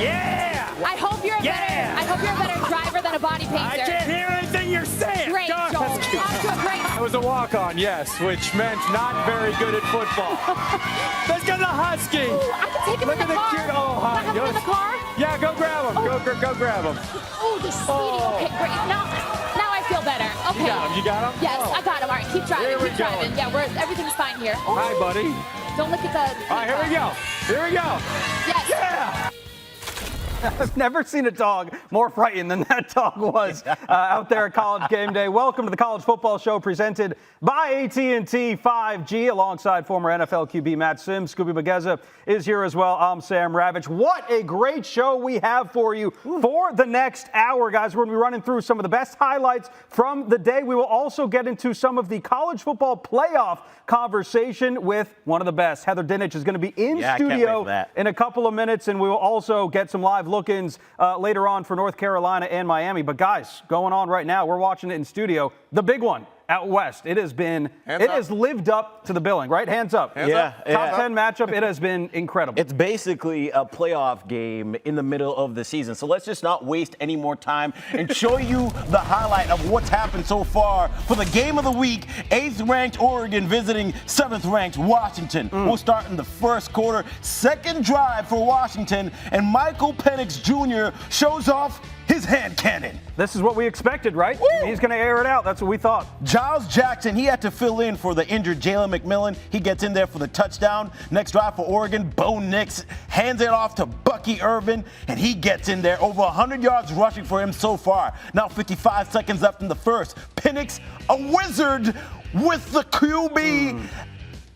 Yeah! I hope you're a better driver than a body painter. I can't hear anything you're saying. Great, God, Joel. that's cute. Off to a great. I was a walk-on, yes, which meant not very good at football. Let's go to the Husky. Ooh, I can take him Look in the at car. the cute. Oh, Can I have him in the car? Yeah, go grab him. Go grab him. Oh, the speedy. Okay, great. Now I feel better. Okay. You got him? Yes, I got him. All right, keep driving. Here we Keep go. driving. Yeah, everything's fine here. Oh, Hi, buddy. don't look at the. All right, here we go. Here we go. Yes. Yeah! I've never seen a dog more frightened than that dog was out there at College Game Day. Welcome to the College Football Show presented by AT&T 5G alongside former NFL QB Matt Sims. Skubie Mageza is here as well. I'm Sam Ravech. What a great show we have for you for the next hour, guys. We're going to be running through some of the best highlights from the day. We will also get into some of the college football playoff conversation with one of the best. Heather Dinich is going to be in studio in a couple of minutes, and we will also get some live look-ins later on for North Carolina and Miami. But guys, going on right now, we're watching it in studio. The big one out west. It has lived up to the billing, right? Hands up. Top 10 matchup. It has been incredible. It's basically a playoff game in the middle of the season. So let's just not waste any more time and show you the highlight of what's happened so far for the game of the week. 8th-ranked Oregon visiting 7th-ranked Washington. We'll start in the first quarter. Second drive for Washington, and Michael Penix Jr. shows off his hand cannon. This is what we expected, right? He's going to air it out. That's what we thought. Giles Jackson, he had to fill in for the injured Jalen McMillan. He gets in there for the touchdown. Next drive for Oregon, Bo Nix hands it off to Bucky Irvin, and he gets in there. Over 100 yards rushing for him so far. Now 55 seconds left in the first. Penix, a wizard with the QB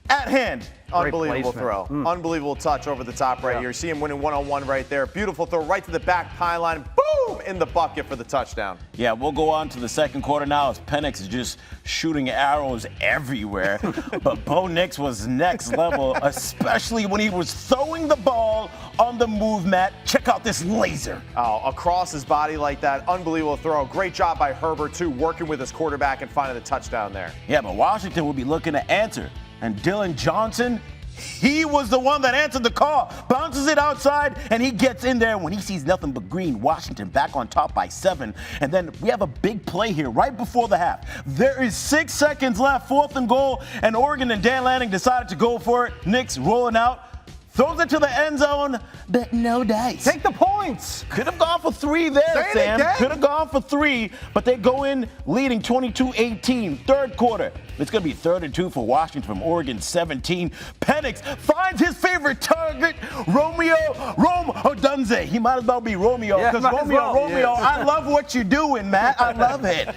at hand. Unbelievable throw. Unbelievable touch over the top right here. See him winning one-on-one right there. Beautiful throw right to the back pylon. Boom! In the bucket for the touchdown. Yeah, we'll go on to the second quarter now as Penix is just shooting arrows everywhere. But Bo Nix was next level, especially when he was throwing the ball on the move, Matt. Check out this laser. Oh, across his body like that. Unbelievable throw. Great job by Herbert, too, working with his quarterback and finding the touchdown there. Yeah, but Washington will be looking to answer. And Dylan Johnson, he was the one that answered the call. Bounces it outside, and he gets in there. When he sees nothing but green, Washington back on top by 7. And then we have a big play here right before the half. There is 6 seconds left, 4th and goal, and Oregon and Dan Lanning decided to go for it. Nix rolling out. Throws it to the end zone, but no dice. Take the points. Could have gone for 3 there, Sam. Could have gone for 3, but they go in leading 22-18. Third quarter. It's going to be 3rd and 2 for Washington from Oregon 17. Penix finds his favorite target, Romeo Odunze. He might as well be Romeo because Romeo, I love what you're doing, Matt. I love it.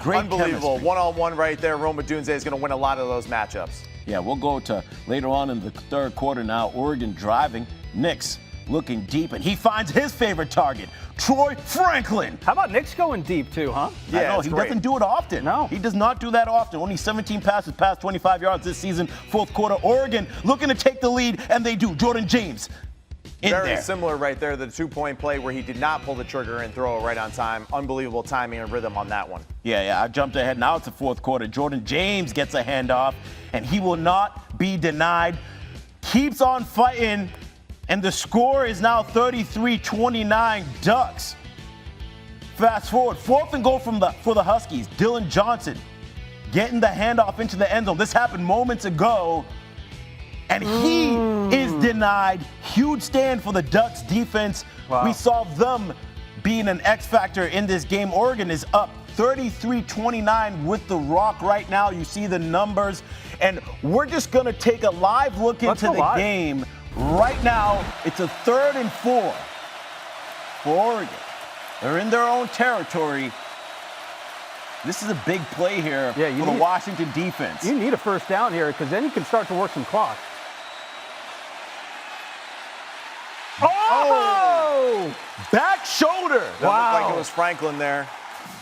Great Unbelievable. chemistry. One-on-one right there. Rome Odunze is going to win a lot of those matchups. Yeah, we'll go to later on in the third quarter now. Oregon driving. Nix looking deep, and he finds his favorite target, Troy Franklin. How about Nix going deep, too, huh? Yeah, I know, he doesn't do it often. No. He does not do that often. Only 17 passes past 25 yards this season. Fourth quarter, Oregon looking to take the lead, and they do. Jordan James Very similar right there, the 2-point play where he did not pull the trigger and throw it right on time. Unbelievable timing and rhythm on that one. Yeah, I jumped ahead. Now it's the fourth quarter. Jordan James gets a handoff, and he will not be denied. Keeps on fighting, and the score is now 33-29 Ducks. Fast forward, 4th and goal for the Huskies. Dylan Johnson getting the handoff into the end zone. This happened moments ago. And he is denied. Huge stand for the Ducks defense. Wow. We saw them being an X factor in this game. Oregon is up 33-29 with the Rock right now. You see the numbers. And we're just going to take a live look into the game right now. It's a 3rd and 4 for Oregon. They're in their own territory. This is a big play here for the Washington defense. You need a first down here because then you can start to work some clock. Oh! Back shoulder. That looked like it was Franklin there.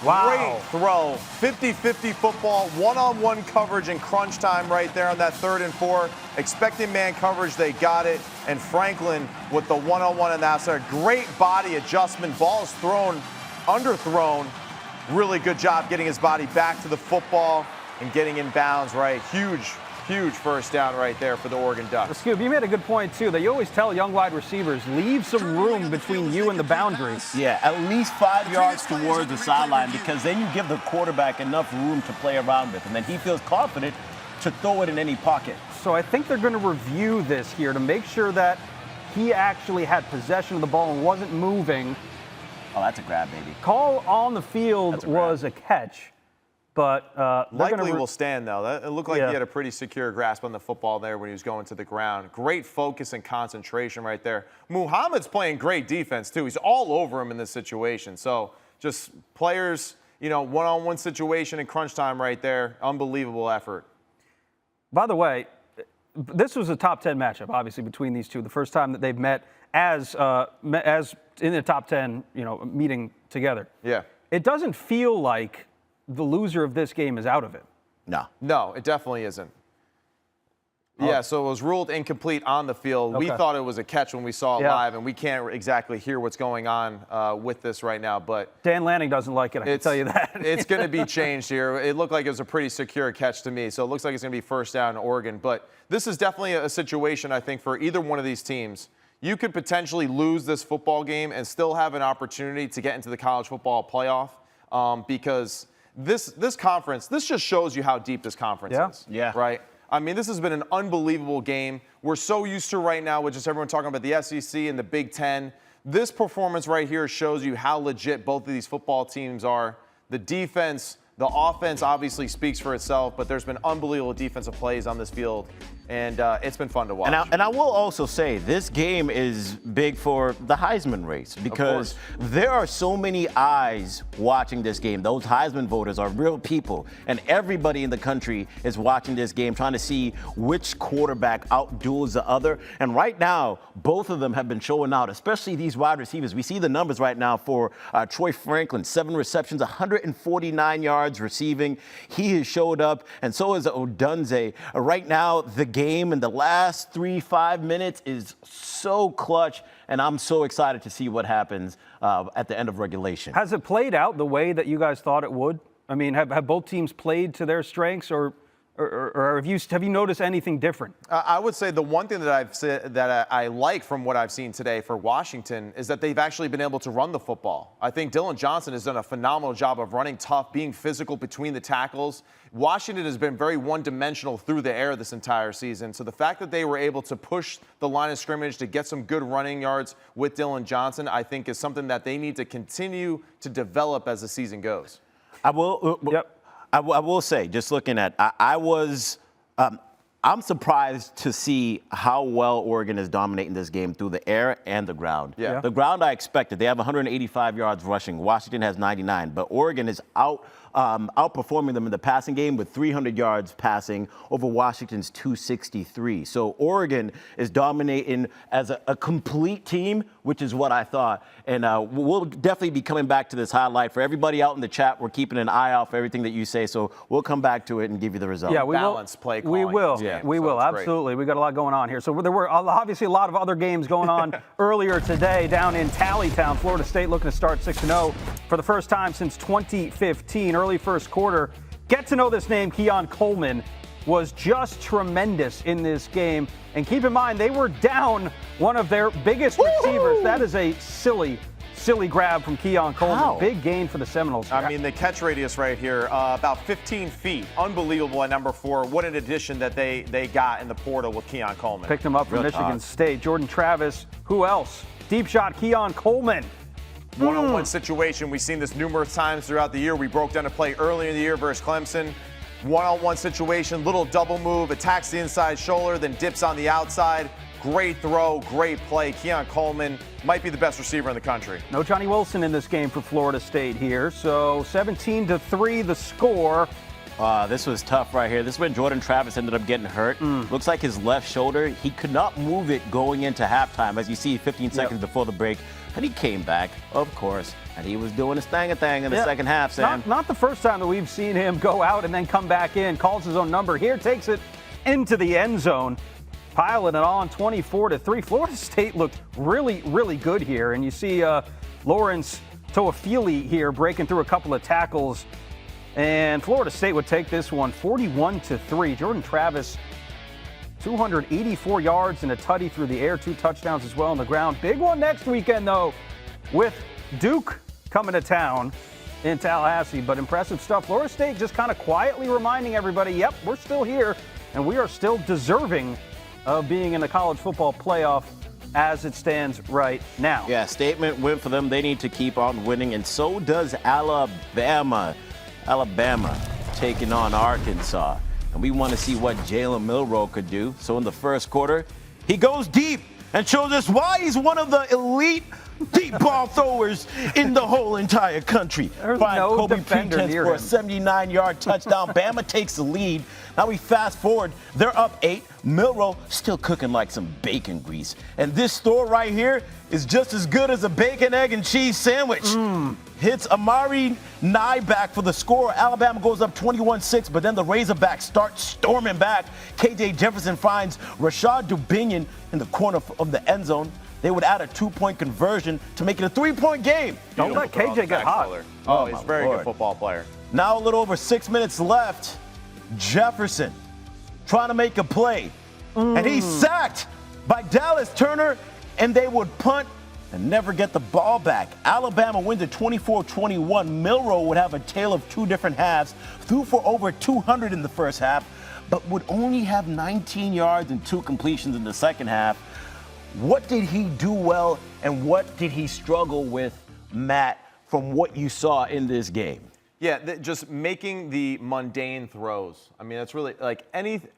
Great throw. 50-50 football, one-on-one coverage in crunch time right there on that 3rd and 4. Expecting man coverage, they got it. And Franklin with the one-on-one on that side. Great body adjustment. Ball is thrown, underthrown. Really good job getting his body back to the football and getting in bounds, right? Huge Huge first down right there for the Oregon Ducks. Scoob, you made a good point, too, that you always tell young wide receivers, leave some room between you and the boundary. Yeah, at least 5 yards towards the sideline, because then you give the quarterback enough room to play around with, and then he feels confident to throw it in any pocket. So I think they're going to review this here to make sure that he actually had possession of the ball and wasn't moving. Oh, that's a grab, baby. Call on the field was a catch. But likely will stand, though. It looked like he had a pretty secure grasp on the football there when he was going to the ground. Great focus and concentration right there. Muhammad's playing great defense, too. He's all over him in this situation. So just players, one-on-one situation in crunch time right there. Unbelievable effort. By the way, this was a top 10 matchup, obviously, between these two. The first time that they've met as in the top 10, meeting together. Yeah. It doesn't feel like the loser of this game is out of it. No, it definitely isn't. Yeah, so it was ruled incomplete on the field. Okay. We thought it was a catch when we saw it live, and we can't exactly hear what's going on with this right now. But Dan Lanning doesn't like it, I can tell you that. It's going to be changed here. It looked like it was a pretty secure catch to me, so it looks like it's going to be first down in Oregon. But this is definitely a situation, I think, for either one of these teams. You could potentially lose this football game and still have an opportunity to get into the college football playoff because this conference, this just shows you how deep this conference is. Yeah. Right? I mean, this has been an unbelievable game. We're so used to right now with just everyone talking about the SEC and the Big Ten. This performance right here shows you how legit both of these football teams are. The defense, the offense obviously speaks for itself, but there's been unbelievable defensive plays on this field, and it's been fun to watch. And I will also say this game is big for the Heisman race because there are so many eyes watching this game. Those Heisman voters are real people, and everybody in the country is watching this game, trying to see which quarterback outduels the other. And right now, both of them have been showing out, especially these wide receivers. We see the numbers right now for Troy Franklin, 7 receptions, 149 yards receiving. He has showed up, and so is Odunze. Right now, the game in the last 3-5 minutes is so clutch, and I'm so excited to see what happens at the end of regulation. Has it played out the way that you guys thought it would? I mean, have both teams played to their strengths, or have you noticed anything different? I would say the one thing that I've said that I like from what I've seen today for Washington is that they've actually been able to run the football. I think Dillon Johnson has done a phenomenal job of running tough, being physical between the tackles. Washington has been very one-dimensional through the air this entire season. So the fact that they were able to push the line of scrimmage to get some good running yards with Dillon Johnson, I think is something that they need to continue to develop as the season goes. I will say, just looking at, I'm surprised to see how well Oregon is dominating this game through the air and the ground. Yeah. The ground I expected. They have 185 yards rushing. Washington has 99, but Oregon is outperforming them in the passing game with 300 yards passing over Washington's 263. So Oregon is dominating as a complete team, which is what I thought. And we'll definitely be coming back to this highlight. For everybody out in the chat, we're keeping an eye out for everything that you say. So we'll come back to it and give you the result. Yeah, we Balanced play calling. We will. Yeah, We so will. Absolutely. We got a lot going on here. So there were obviously a lot of other games going on earlier today down in Tallytown. Florida State looking to start 6-0 for the first time since 2015. Early first quarter. Get to know this name, Keon Coleman, was just tremendous in this game. And keep in mind, they were down one of their biggest receivers. That is a silly grab from Keon Coleman. How? Big gain for the Seminoles. I mean, the catch radius right here, about 15 feet. Unbelievable at number 4. What an addition that they got in the portal with Keon Coleman. Picked him up from Michigan State. Jordan Travis. Who else? Deep shot, Keon Coleman. One-on-one situation. We've seen this numerous times throughout the year. We broke down a play earlier in the year versus Clemson. One-on-one situation, little double move, attacks the inside shoulder, then dips on the outside. Great throw, great play. Keon Coleman might be the best receiver in the country. No Johnny Wilson in this game for Florida State here. So 17-3 the score. This was tough right here. This is when Jordan Travis ended up getting hurt. Looks like his left shoulder. He could not move it going into halftime, as you see 15 seconds before the break. And he came back, of course, and he was doing his thing in the second half, Sam. Not the first time that we've seen him go out and then come back in. Calls his own number here, takes it into the end zone. Piling it on 24-3. Florida State looked really, really good here. And you see Lawrence Toafili here breaking through a couple of tackles. And Florida State would take this one 41-3. Jordan Travis 284 yards and a tutty through the air, 2 touchdowns as well on the ground. Big one next weekend, though, with Duke coming to town in Tallahassee. But impressive stuff. Florida State just kind of quietly reminding everybody, yep, we're still here, and we are still deserving of being in the college football playoff as it stands right now. Yeah, statement win for them. They need to keep on winning, and so does Alabama. Alabama taking on Arkansas. And we want to see what Jalen Milroe could do. So in the first quarter, he goes deep and shows us why he's one of the elite deep ball throwers in the whole entire country. There's Find no Kobe defender Pretense near for a him. 79-yard touchdown. Bama takes the lead. Now we fast forward. They're up 8. Milroe still cooking like some bacon grease. And this store right here is just as good as a bacon, egg, and cheese sandwich. Hits Amari Nye back for the score. Alabama goes up 21-6, but then the Razorbacks start storming back. KJ Jefferson finds Rashad Dubinion in the corner of the end zone. They would add a 2-point conversion to make it a 3-point game. Don't let KJ get hot. Oh, he's a my very Lord. good football player. Now a little over 6 minutes left. Jefferson trying to make a play. And he's sacked by Dallas Turner, and they would punt and never get the ball back. Alabama wins at 24-21. Milroe would have a tale of 2 different halves, threw for over 200 in the first half, but would only have 19 yards and 2 completions in the second half. What did he do well, and what did he struggle with, Matt, from what you saw in this game? Yeah, just making the mundane throws. I mean, that's really like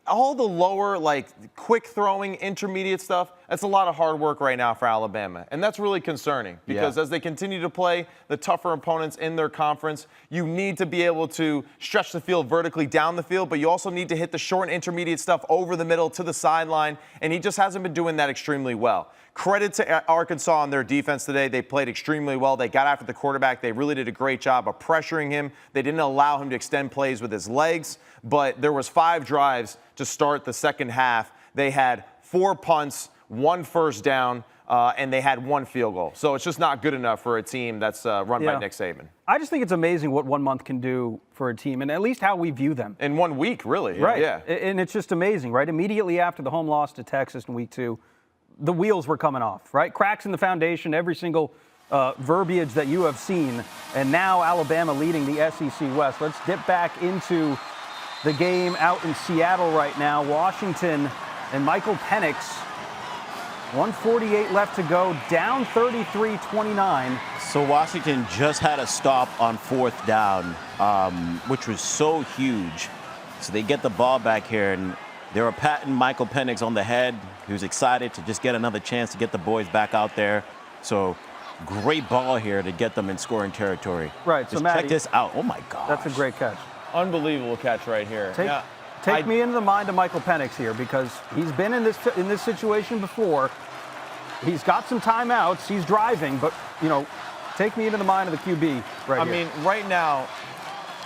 all the lower, like quick throwing, intermediate stuff. That's a lot of hard work right now for Alabama. And that's really concerning because as they continue to play the tougher opponents in their conference, you need to be able to stretch the field vertically down the field, but you also need to hit the short and intermediate stuff over the middle to the sideline. And he just hasn't been doing that extremely well. Credit to Arkansas on their defense today. They played extremely well. They got after the quarterback. They really did a great job of pressuring him. They didn't allow him to extend plays with his legs, but there was 5 drives to start the second half. They had 4 punts, 1 first down, and they had 1 field goal. So it's just not good enough for a team that's run by Nick Saban. I just think it's amazing what 1 month can do for a team, and at least how we view them. In 1 week, really. Right. Yeah. And it's just amazing, right? Immediately after the home loss to Texas in week 2, the wheels were coming off, right? Cracks in the foundation, every single verbiage that you have seen. And now Alabama leading the SEC West. Let's dip back into the game out in Seattle right now. Washington and Michael Penix, 1:48 left to go, down 33-29. So Washington just had a stop on 4th down, which was so huge. So they get the ball back here, and they were patting Michael Penix on the head. He was excited to just get another chance to get the boys back out there. So great ball here to get them in scoring territory. Right, so just Matty, check this out. Oh, my gosh. That's a great catch. Unbelievable catch right here. Take me into the mind of Michael Penix here because he's been in this situation before. He's got some timeouts. He's driving, but, take me into the mind of the QB right here. I mean, right now,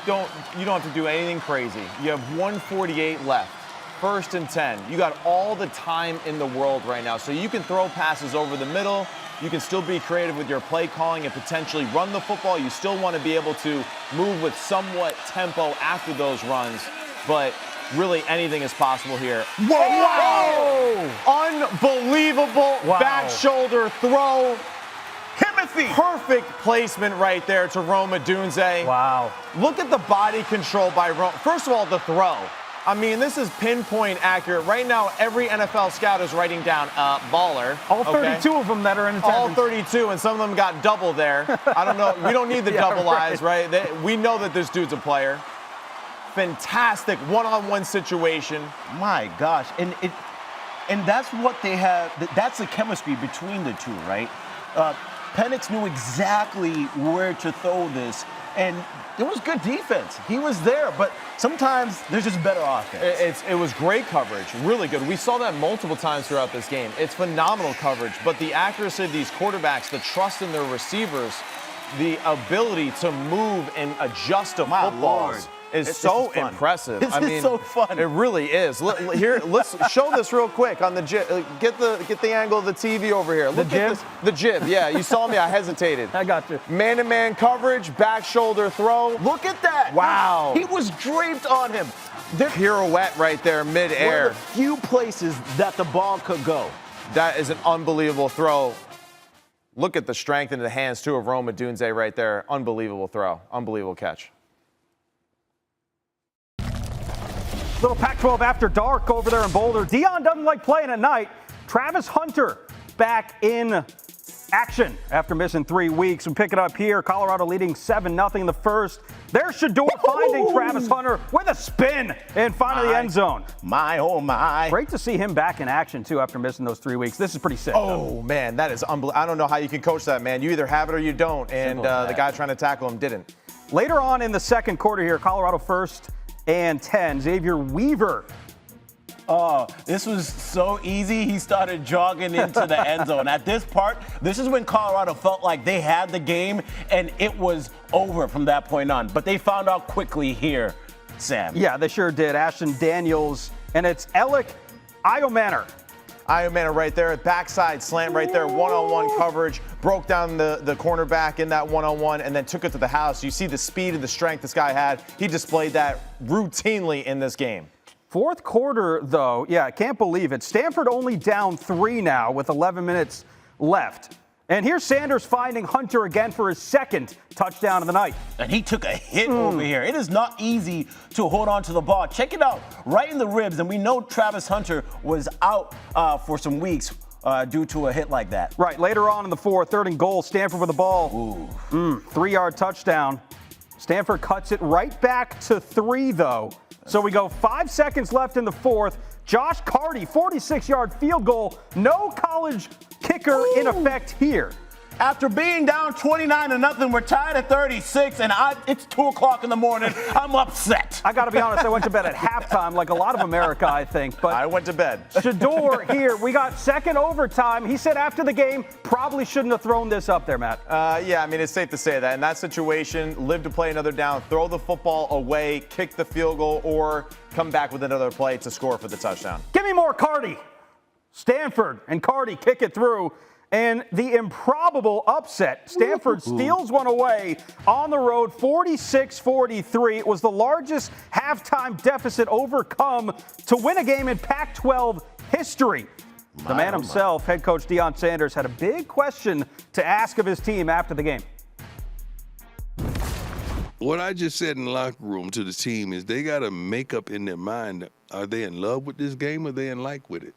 you don't have to do anything crazy. You have 1:48 left. 1st and 10. You got all the time in the world right now. So you can throw passes over the middle. You can still be creative with your play calling and potentially run the football. You still want to be able to move with somewhat tempo after those runs. But really anything is possible here. Whoa! Unbelievable back shoulder throw. Timothy! Perfect placement right there to Rome Odunze. Wow. Look at the body control by Rome. First of all, the throw. I mean, this is pinpoint accurate. Right now, every NFL scout is writing down baller. All 32 of them that are in attendance. All 32, and some of them got double there. I don't know. We don't need the double eyes, right? We know that this dude's a player. Fantastic one-on-one situation. My gosh. And that's what they have. That's the chemistry between the two, right? Penix knew exactly where to throw this. And it was good defense. He was there, but sometimes there's just better offense. It was great coverage, really good. We saw that multiple times throughout this game. It's phenomenal coverage, but the accuracy of these quarterbacks, the trust in their receivers, the ability to move and adjust to footballs is so impressive. This is so fun. It really is. Here, let's show this real quick on the jib. Get the angle of the TV over here. Look at this. The jib. Yeah, you saw me. I hesitated. I got you. Man-to-man coverage, back shoulder throw. Look at that. Wow. He was draped on him. pirouette right there One midair. of the few places that the ball could go. That is an unbelievable throw. Look at the strength in the hands, too, of Rome Odunze right there. Unbelievable throw. Unbelievable catch. Little Pac-12 after dark over there in Boulder. Deion doesn't like playing at night. Travis Hunter back in action after missing 3 weeks. We pick it up here. Colorado leading 7-0 in the first. There's Shador finding Travis Hunter with a spin and finding the end zone. My, oh my. Great to see him back in action, too, after missing those 3 weeks. This is pretty sick. Oh, man, that is unbelievable. I don't know how you can coach that, man. You either have it or you don't, and the guy trying to tackle him didn't. Later on in the second quarter here, Colorado 1st and 10. Xavier Weaver. Oh, this was so easy. He started jogging into the end zone. At this part, this is when Colorado felt like they had the game, and it was over from that point on. But they found out quickly here, Sam. Yeah, they sure did. Ashton Daniels, and it's Alec Iomanner. Iomanner right there, backside slant right there, one-on-one coverage, broke down the cornerback in that one-on-one, and then took it to the house. You see the speed and the strength this guy had. He displayed that routinely in this game. Fourth quarter, though, yeah, can't believe it. Stanford only down 3 now with 11 minutes left. And here's Sanders finding Hunter again for his second touchdown of the night. And he took a hit over here. It is not easy to hold on to the ball. Check it out, right in the ribs. And we know Travis Hunter was out for some weeks due to a hit like that. Right, later on in the fourth, 3rd and goal, Stanford with the ball. 3-yard touchdown. Stanford cuts it right back to 3, though. So we go 5 seconds left in the fourth. Josh Carty, 46-yard field goal. No college kicker in effect here. After being down 29-0, we're tied at 36, and it's 2 o'clock in the morning. I'm upset. I got to be honest, I went to bed at halftime, like a lot of America, I think. But I went to bed. Shador here, we got second overtime. He said after the game, probably shouldn't have thrown this up there, Matt. Yeah, I mean, it's safe to say that. In that situation, live to play another down, throw the football away, kick the field goal, or come back with another play to score for the touchdown. Give me more Carty. Stanford and Carty kick it through. And the improbable upset. Stanford steals one away on the road, 46-43. It was the largest halftime deficit overcome to win a game in Pac-12 history. The man himself, head coach Deion Sanders, had a big question to ask of his team after the game. What I just said in the locker room to the team is they got to make up in their mind, are they in love with this game or are they in like with it?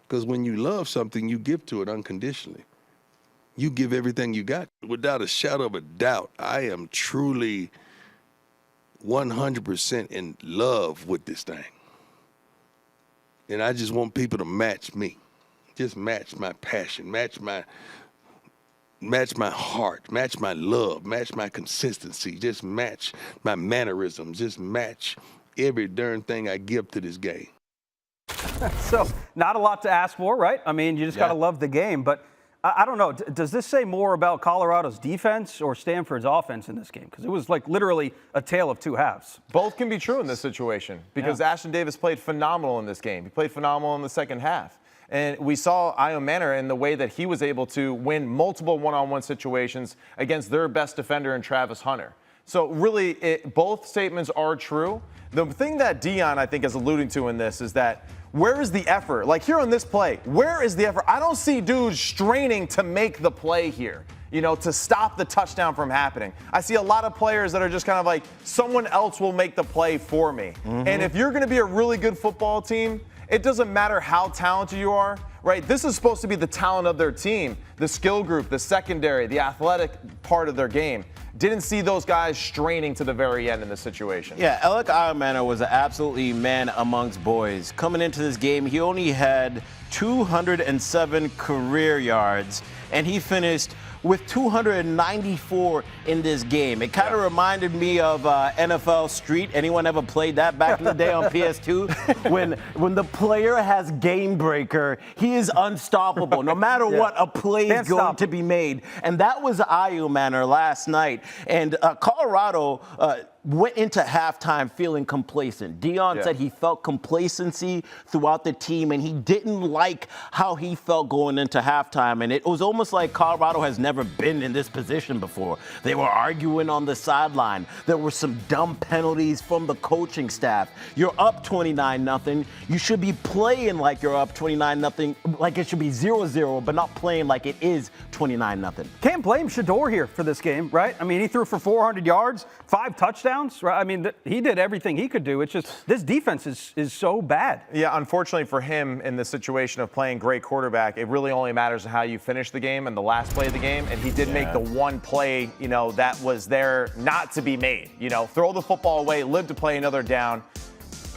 Because when you love something, you give to it unconditionally. You give everything you got. Without a shadow of a doubt, I am truly 100% in love with this thing. And I just want people to match me. Just match my passion, match my heart, match my love, match my consistency, just match my mannerisms, just match every darn thing I give to this game. So not a lot to ask for, right? I mean, you just got to love the game. But I don't know. Does this say more about Colorado's defense or Stanford's offense in this game? Because it was like literally a tale of two halves. Both can be true in this situation because Ashton Davis played phenomenal in this game. He played phenomenal in the second half. And we saw Iomanner in the way that he was able to win multiple one-on-one situations against their best defender in Travis Hunter. So really, both statements are true. The thing that Deion, I think, is alluding to in this is that where is the effort? Like here on this play, where is the effort? I don't see dudes straining to make the play here, you know, to stop the touchdown from happening. I see a lot of players that are just kind of like, someone else will make the play for me. And if you're going to be a really good football team, it doesn't matter how talented you are, right? This is supposed to be the talent of their team, the skill group, the secondary, the athletic part of their game. Didn't see those guys straining to the very end in this situation. Yeah, Alec Iomanner was absolutely man amongst boys. Coming into this game, he only had 207 career yards, and he finished with 294 in this game. It kind of reminded me of NFL Street. Anyone ever played that back in the day on PS2? When the player has game breaker, he is unstoppable. No matter what, a play is going to be made. And that was Iomanner last night. And Colorado went into halftime feeling complacent. Deion said he felt complacency throughout the team, and he didn't like how he felt going into halftime. And it was almost like Colorado has never been in this position before. They were arguing on the sideline. There were some dumb penalties from the coaching staff. You're up 29-0. You should be playing like you're up 29-0, like it should be 0-0, but not playing like it is 29-0. Can't blame Shador here for this game, right? I mean, he threw for 400 yards, 5 touchdowns. Right? I mean, he did everything he could do. It's just this defense is so bad. Yeah, unfortunately for him in the situation of playing great quarterback, it really only matters how you finish the game and the last play of the game. And he did make the one play, that was there not to be made. Throw the football away, live to play another down.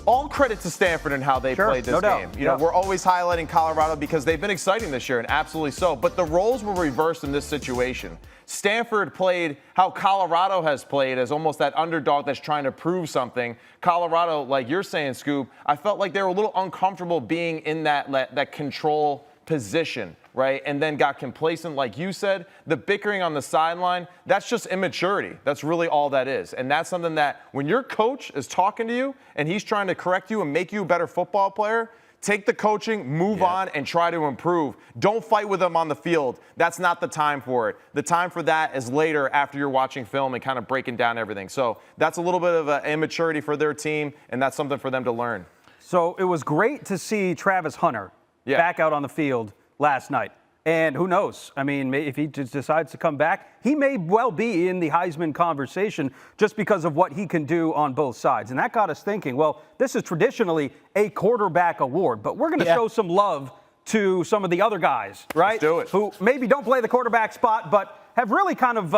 All credit to Stanford and how they played this game. We're always highlighting Colorado because they've been exciting this year, and absolutely so. But the roles were reversed in this situation. Stanford played how Colorado has played, as almost that underdog that's trying to prove something. Colorado, like you're saying, Scoop, I felt like they were a little uncomfortable being in that control position, right? And then got complacent, like you said. The bickering on the sideline, that's just immaturity. That's really all that is. And that's something that when your coach is talking to you and he's trying to correct you and make you a better football player, take the coaching, move on, and try to improve. Don't fight with them on the field. That's not the time for it. The time for that is later after you're watching film and kind of breaking down everything. So that's a little bit of an immaturity for their team, and that's something for them to learn. So it was great to see Travis Hunter back out on the field last night. And who knows? I mean, if he just decides to come back, he may well be in the Heisman conversation just because of what he can do on both sides. And that got us thinking, well, this is traditionally a quarterback award, but we're going to show some love to some of the other guys, right? Let's do it. Who maybe don't play the quarterback spot, but have really kind of,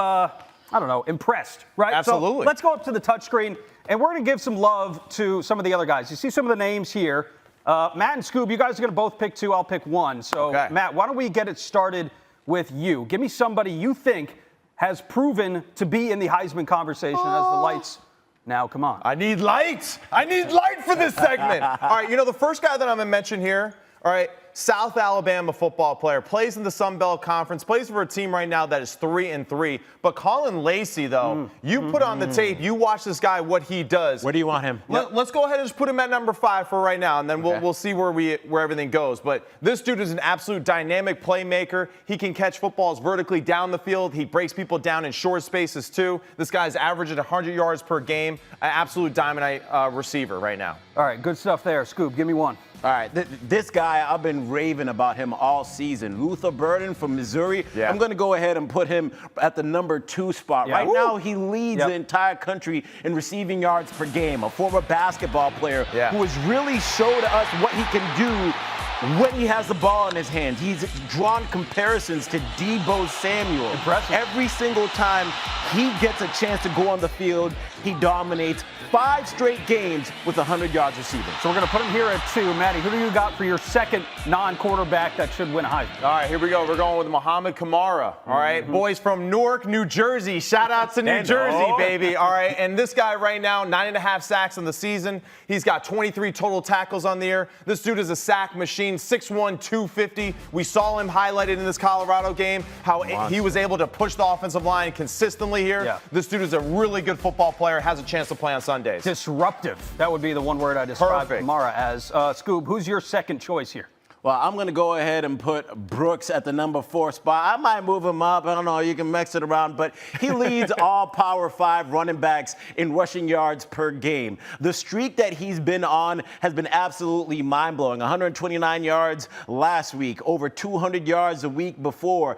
impressed, right? Absolutely. So let's go up to the touchscreen, and we're going to give some love to some of the other guys. You see some of the names here. Matt and Scoob, you guys are going to both pick 2. I'll pick 1. So, Matt, why don't we get it started with you? Give me somebody you think has proven to be in the Heisman conversation as the lights now come on. I need light. I need light for this segment. All right, the first guy that I'm going to mention here, all right, South Alabama football player, plays in the Sun Belt Conference, plays for a team right now that is 3-3. But Colin Lacey, though, you put on the tape, you watch this guy, what he does. Where do you want him? Let's go ahead and just put him at number 5 for right now, and then we'll see where everything goes. But this dude is an absolute dynamic playmaker. He can catch footballs vertically down the field. He breaks people down in short spaces, too. This guy's averaging 100 yards per game. An absolute diamond receiver right now. All right, good stuff there. Scoob, give me 1. All right, this guy, I've been raving about him all season. Luther Burden from Missouri. Yeah. I'm going to go ahead and put him at the number 2 spot. Right now, he leads the entire country in receiving yards per game. A former basketball player who has really showed us what he can do when he has the ball in his hands. He's drawn comparisons to Debo Samuel. Impressive. Every single time he gets a chance to go on the field, he dominates. 5 straight games with 100 yards receiving. So we're going to put him here at 2. Maddie, who do you got for your second non-quarterback that should win a Heisman? All right, here we go. We're going with Muhammad Kamara. All right, boys from Newark, New Jersey. Shout out to New Jersey, baby. All right, and this guy right now, 9.5 sacks in the season. He's got 23 total tackles on the year. This dude is a sack machine, 6'1", 250. We saw him highlighted in this Colorado game, how he was able to push the offensive line consistently here. Yeah. This dude is a really good football player, has a chance to play on Sundays. Disruptive. That would be the one word I describe Kamara as. Scoob, who's your second choice here? Well, I'm going to go ahead and put Brooks at the number 4 spot. I might move him up. I don't know. You can mix it around. But he leads all Power 5 running backs in rushing yards per game. The streak that he's been on has been absolutely mind-blowing. 129 yards last week, over 200 yards a week before,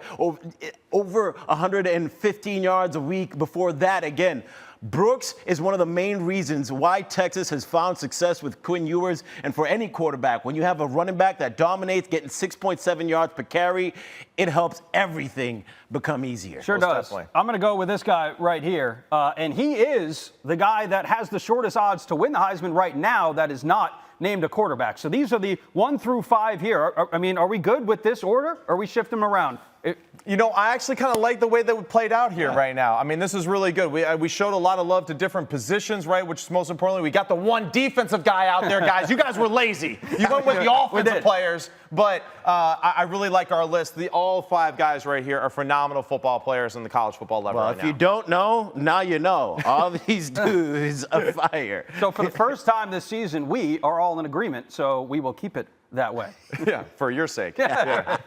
over 115 yards a week before that again. Brooks is one of the main reasons why Texas has found success with Quinn Ewers. And for any quarterback, when you have a running back that dominates, getting 6.7 yards per carry, it helps everything become easier. Sure does. Definitely. I'm going to go with this guy right here. And he is the guy that has the shortest odds to win the Heisman right now that is not named a quarterback. So these are the 1 through 5 here. Are we good with this order? Or are we shifting them around? I actually kind of like the way that we played out here right now. I mean, this is really good. We showed a lot of love to different positions, right? Which is most importantly, we got the one defensive guy out there, guys. You guys were lazy. You went with the offensive players. But I really like our list. All 5 guys right here are phenomenal football players in the college football level Well, right if now. you don't know, now you know. All these dudes are fire. So for the first time this season, we are all in agreement, so we will keep it that way. Yeah, for your sake. Yeah.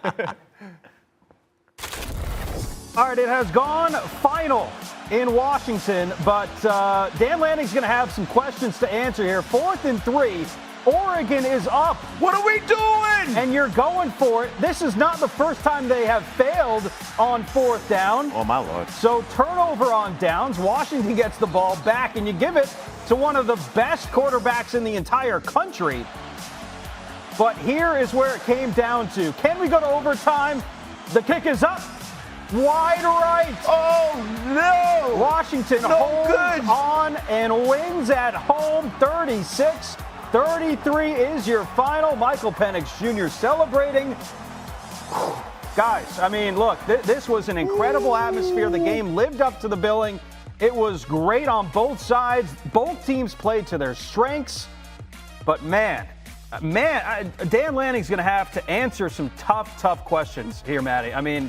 All right, it has gone final in Washington, but Dan Lanning's going to have some questions to answer here. 4th and 3. Oregon is up. What are we doing? And you're going for it. This is not the first time they have failed on 4th down. Oh, my Lord. So turnover on downs. Washington gets the ball back, and you give it to one of the best quarterbacks in the entire country. But here is where it came down to. Can we go to overtime? The kick is up. Wide right. Oh, no. Washington holds on and wins at home 36-33 is your final. Michael Penix Jr. celebrating. Guys, I mean, look, this was an incredible atmosphere. The game lived up to the billing. It was great on both sides. Both teams played to their strengths. But man, Dan Lanning's going to have to answer some tough questions here, Matty. I mean,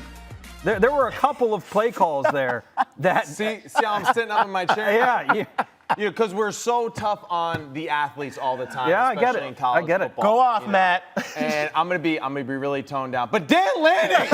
there were a couple of play calls there that. See how I'm sitting up in my chair? Yeah. Because we're so tough on the athletes all the time. Yeah, I get especially it. In college I get it. football, Go off, Matt. And I'm gonna be really toned down. But Dan Lanning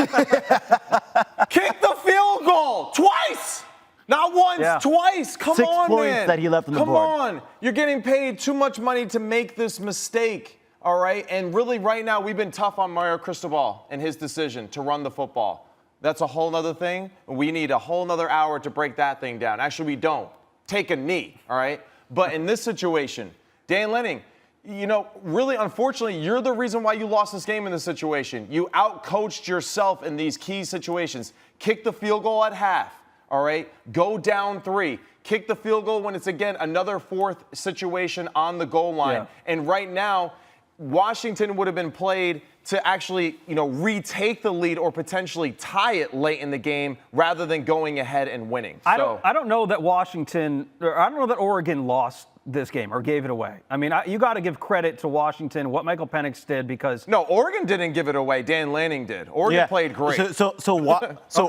kicked the field goal twice. Not once, twice. Come 6 on, points man. that he left on the Come board. on. You're getting paid too much money to make this mistake. All right. And really, right now, we've been tough on Mario Cristobal and his decision to run the football. That's a whole nother thing. We need a whole nother hour to break that thing down. Actually, we don't. Take a knee. All right. But in this situation, Dan Lanning, really, unfortunately, you're the reason why you lost this game in this situation. You outcoached yourself in these key situations. Kick the field goal at half, all right? Go down 3. Kick the field goal when it's, again, another 4th situation on the goal line. Yeah. And right now, Washington would have been played to actually, retake the lead or potentially tie it late in the game rather than going ahead and winning. I don't know that Oregon lost this game or gave it away. I mean, you got to give credit to Washington, what Michael Penix did, because No, Oregon didn't give it away. Dan Lanning did. Oregon played great. So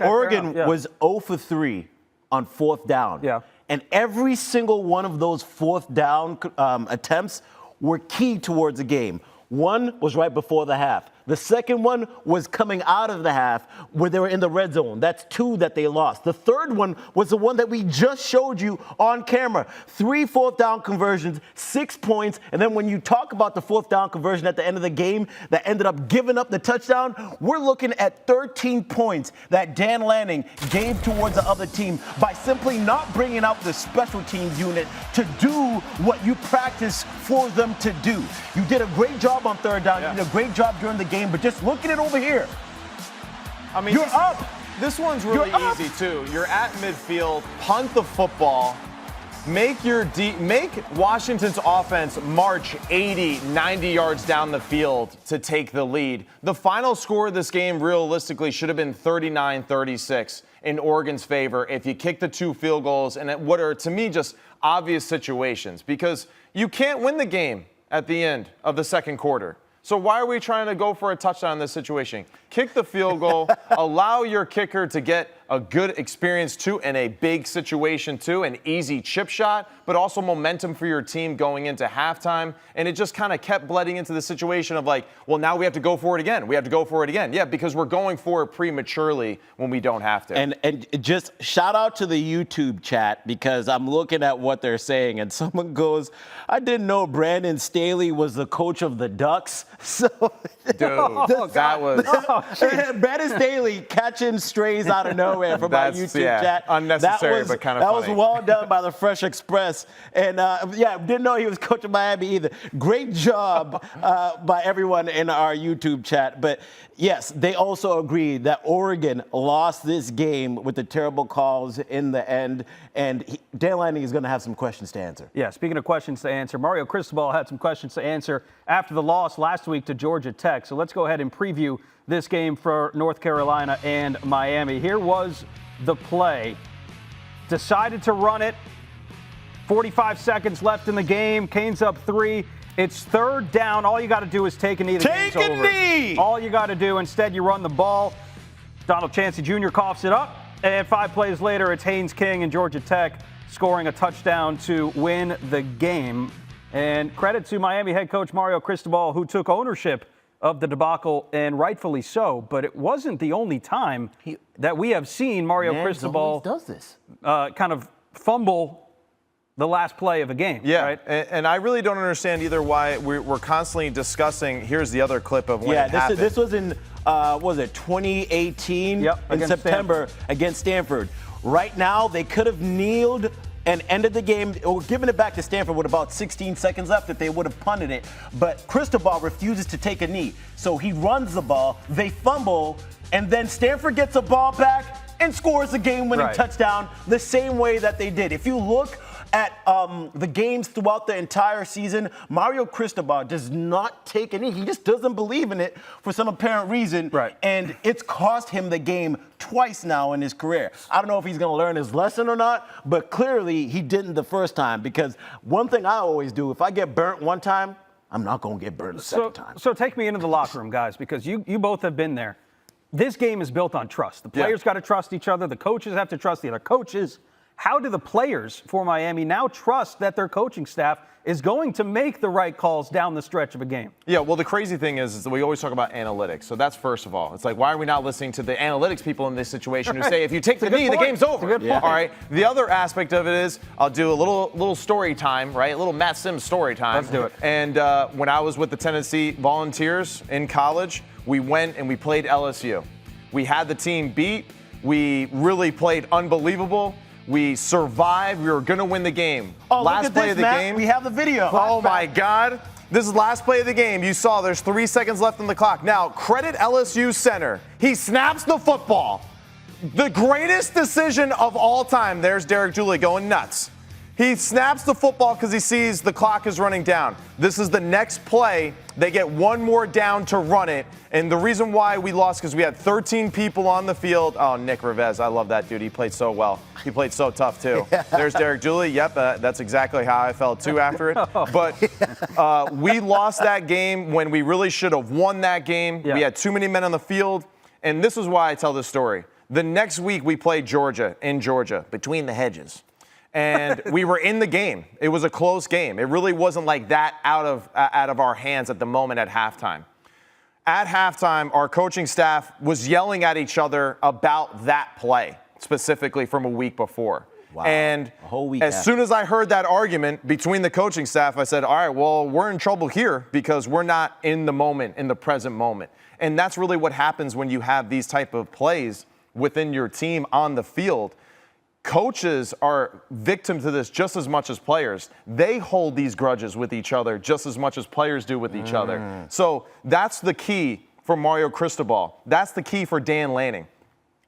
Oregon was 0 for 3 on 4th down. Yeah. And every single one of those 4th down attempts were key towards the game. One was right before the half. The second one was coming out of the half where they were in the red zone. That's 2 that they lost. The third one was the one that we just showed you on camera. 3 4th down conversions, 6 points. And then when you talk about the 4th down conversion at the end of the game that ended up giving up the touchdown, we're looking at 13 points that Dan Lanning gave towards the other team by simply not bringing out the special teams unit to do what you practice for them to do. You did a great job on 3rd down. You did a great job during the game, but just look at it over here. I mean, You're up. This one's really easy too. You're at midfield, punt the football, make Washington's offense march 80, 90 yards down the field to take the lead. The final score of this game realistically should have been 39-36 in Oregon's favor if you kick the 2 field goals and at what are, to me, just obvious situations, because you can't win the game at the end of the second quarter. So why are we trying to go for a touchdown in this situation? Kick the field goal, allow your kicker to get a good experience too in a big situation too, an easy chip shot, but also momentum for your team going into halftime. And it just kind of kept bleeding into the situation of like, well, now we have to go for it again. We have to go for it again. Yeah, because we're going for it prematurely when we don't have to. And just shout out to the YouTube chat, because I'm looking at what they're saying, and someone goes, I didn't know Brandon Staley was the coach of the Ducks. So, dude, that was Brandon Staley catching strays out of nowhere from our YouTube chat. Unnecessary, but kind of funny. That was well done by the Fresh Express. And didn't know he was coaching Miami either. Great job by everyone in our YouTube chat. But yes, they also agreed that Oregon lost this game with the terrible calls in the end. And Dan Lanning is going to have some questions to answer. Yeah, speaking of questions to answer, Mario Cristobal had some questions to answer after the loss last week to Georgia Tech. So let's go ahead and preview this game for North Carolina and Miami. Here was the play. Decided to run it. 45 seconds left in the game. Canes up 3. It's third down. All you got to do is take a knee. Take a knee! All you got to do. Instead, you run the ball. Donald Chancey Jr. coughs it up. And 5 plays later, it's Haynes King and Georgia Tech scoring a touchdown to win the game. And credit to Miami head coach Mario Cristobal, who took ownership of the debacle, and rightfully so. But it wasn't the only time that we have seen Mario Cristobal does this. Kind of fumble the last play of a game. Yeah, right? and I really don't understand either why we're constantly discussing. Here's the other clip of when it happened. This was in, 2018 in against September against Stanford. Right now, they could have kneeled and ended the game or given it back to Stanford with about 16 seconds left if they would have punted it. But Cristobal refuses to take a knee. So he runs the ball, they fumble, and then Stanford gets a ball back and scores a game-winning touchdown the same way that they did. If you look at the games throughout the entire season, Mario Cristobal does not take a knee. He just doesn't believe in it for some apparent reason. Right. And it's cost him the game twice now in his career. I don't know if he's going to learn his lesson or not, but clearly he didn't the first time, because one thing I always do, if I get burnt one time, I'm not going to get burnt the second time. So take me into the locker room, guys, because you both have been there. This game is built on trust. The players got to trust each other. The coaches have to trust the other coaches. How do the players for Miami now trust that their coaching staff is going to make the right calls down the stretch of a game? Yeah, well, the crazy thing is that we always talk about analytics. So that's first of all. It's like, why are we not listening to the analytics people in this situation who say, if you take the knee, the game's over? It's a good point. All right. The other aspect of it is, I'll do a little story time, right? A little Matt Sims story time. Let's do it. And when I was with the Tennessee Volunteers in college, we went and we played LSU. We had the team beat. We really played unbelievable. We survived. We were going to win the game. Oh, last look at play this, of the Matt. game. We have the video. Oh, my God. This is last play of the game. You saw there's 3 seconds left on the clock. Now, credit LSU center. He snaps the football. The greatest decision of all time. There's Derek Dooley going nuts. He snaps the football because he sees the clock is running down. This is the next play. They get one more down to run it. And the reason why we lost because we had 13 people on the field. Oh, Nick Ravech, I love that dude. He played so well. He played so tough, too. There's Derek Dooley. Yep, that's exactly how I felt, too, after it. But we lost that game when we really should have won that game. Yeah. We had too many men on the field. And this is why I tell this story. The next week, we played Georgia in Georgia, between the hedges. And we were in the game. It was a close game. It really wasn't like that out of our hands at the moment at halftime. At halftime, our coaching staff was yelling at each other about that play, specifically from a week before. Wow. And a whole week as soon as I heard that argument between the coaching staff, I said, all right, well, we're in trouble here because we're not in the moment, in the present moment. And that's really what happens when you have these type of plays within your team on the field. Coaches are victim to this just as much as players. They hold these grudges with each other just as much as players do with each other. So that's the key for Mario Cristobal. That's the key for Dan Lanning.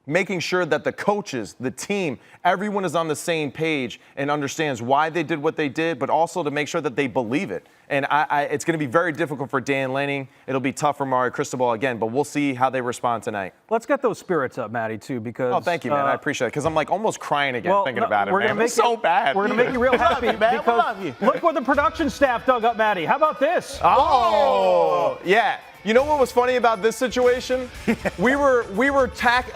Making sure that the coaches, the team, everyone is on the same page and understands why they did what they did, but also to make sure that they believe it. And it's going to be very difficult for Dan Lanning. It'll be tough for Mario Cristobal again, but we'll see how they respond tonight. Let's get those spirits up, Matty, too, because... Oh, thank you, man. I appreciate it, because I'm like almost crying again thinking about it, we're man. Gonna make It's so bad. We're going to make you real happy you, man. We because love you. look what the production staff dug up, Matty. How about this? Oh, yeah. You know what was funny about this situation? We were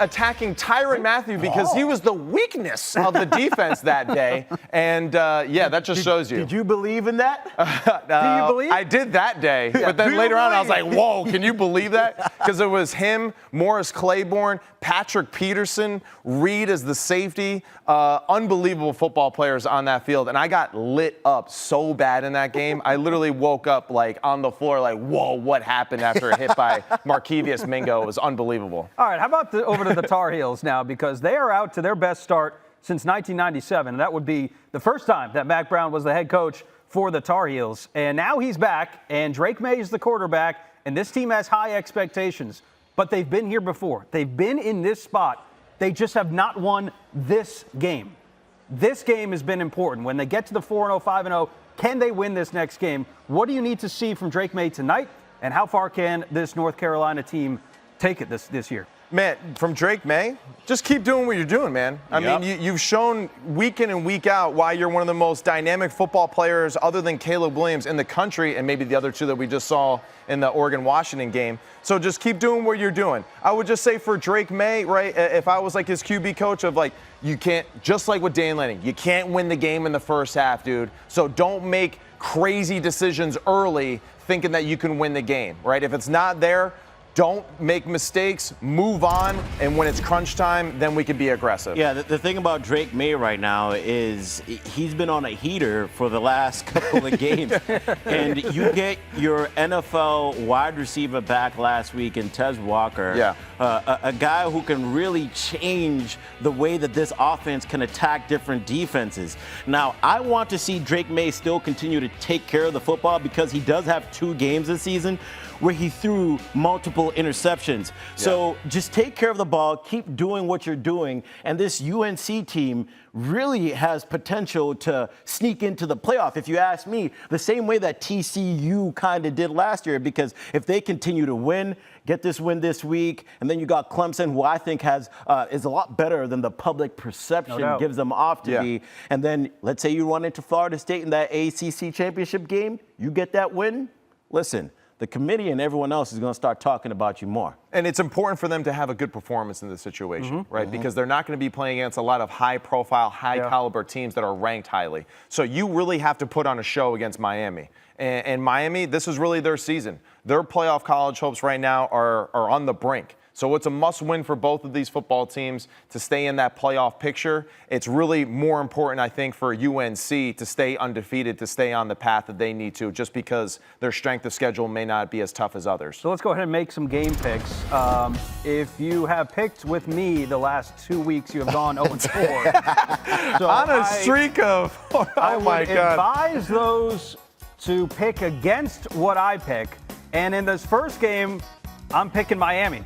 attacking Tyrann Mathieu because he was the weakness of the defense that day. And, yeah, that just shows you. Did you believe in that? Do you believe? I did that day. But then later on, I was like, whoa, can you believe that? Because it was him, Morris Claiborne, Patrick Peterson, Reed as the safety. Unbelievable football players on that field. And I got lit up so bad in that game. I literally woke up, like, on the floor, like, whoa, what happened after a hit by Markevius Mingo? It was unbelievable. All right, how about over to the Tar Heels now, because they are out to their best start since 1997, and that would be the first time that Mack Brown was the head coach for the Tar Heels. And now he's back, and Drake May is the quarterback, and this team has high expectations. But they've been here before. They've been in this spot. They just have not won this game. This game has been important. When they get to the 4-0, 5-0, can they win this next game? What do you need to see from Drake May tonight? And how far can this North Carolina team take it this year? Man, from Drake May, just keep doing what you're doing, man. I mean, you've shown week in and week out why you're one of the most dynamic football players other than Caleb Williams in the country, and maybe the other two that we just saw in the Oregon-Washington game. So just keep doing what you're doing. I would just say for Drake May, right, if I was like his QB coach of like, you can't, just like with Dan Lanning, you can't win the game in the first half, dude. So don't make crazy decisions early thinking that you can win the game, right? If it's not there, don't make mistakes, move on, and when it's crunch time, then we can be aggressive. Yeah, the thing about Drake May right now is he's been on a heater for the last couple of games. And you get your NFL wide receiver back last week in Tez Walker, a guy who can really change the way that this offense can attack different defenses. Now, I want to see Drake May still continue to take care of the football because he does have 2 games this season where he threw multiple interceptions. So just take care of the ball, keep doing what you're doing, and this UNC team really has potential to sneak into the playoff, if you ask me, the same way that TCU kind of did last year, because if they continue to win, get this win this week, and then you got Clemson, who I think is a lot better than the public perception gives them off to be, and then let's say you run into Florida State in that ACC championship game, you get that win, listen, the committee and everyone else is going to start talking about you more. And it's important for them to have a good performance in this situation, right? Because they're not going to be playing against a lot of high-profile, high-caliber teams that are ranked highly. So you really have to put on a show against Miami. And Miami, this is really their season. Their playoff college hopes right now are on the brink. So it's a must-win for both of these football teams to stay in that playoff picture. It's really more important, I think, for UNC to stay undefeated, to stay on the path that they need to, just because their strength of schedule may not be as tough as others. So let's go ahead and make some game picks. If you have picked with me the last 2 weeks, you have gone 0-4. So on a streak of, I would advise those to pick against what I pick. And in this first game, I'm picking Miami.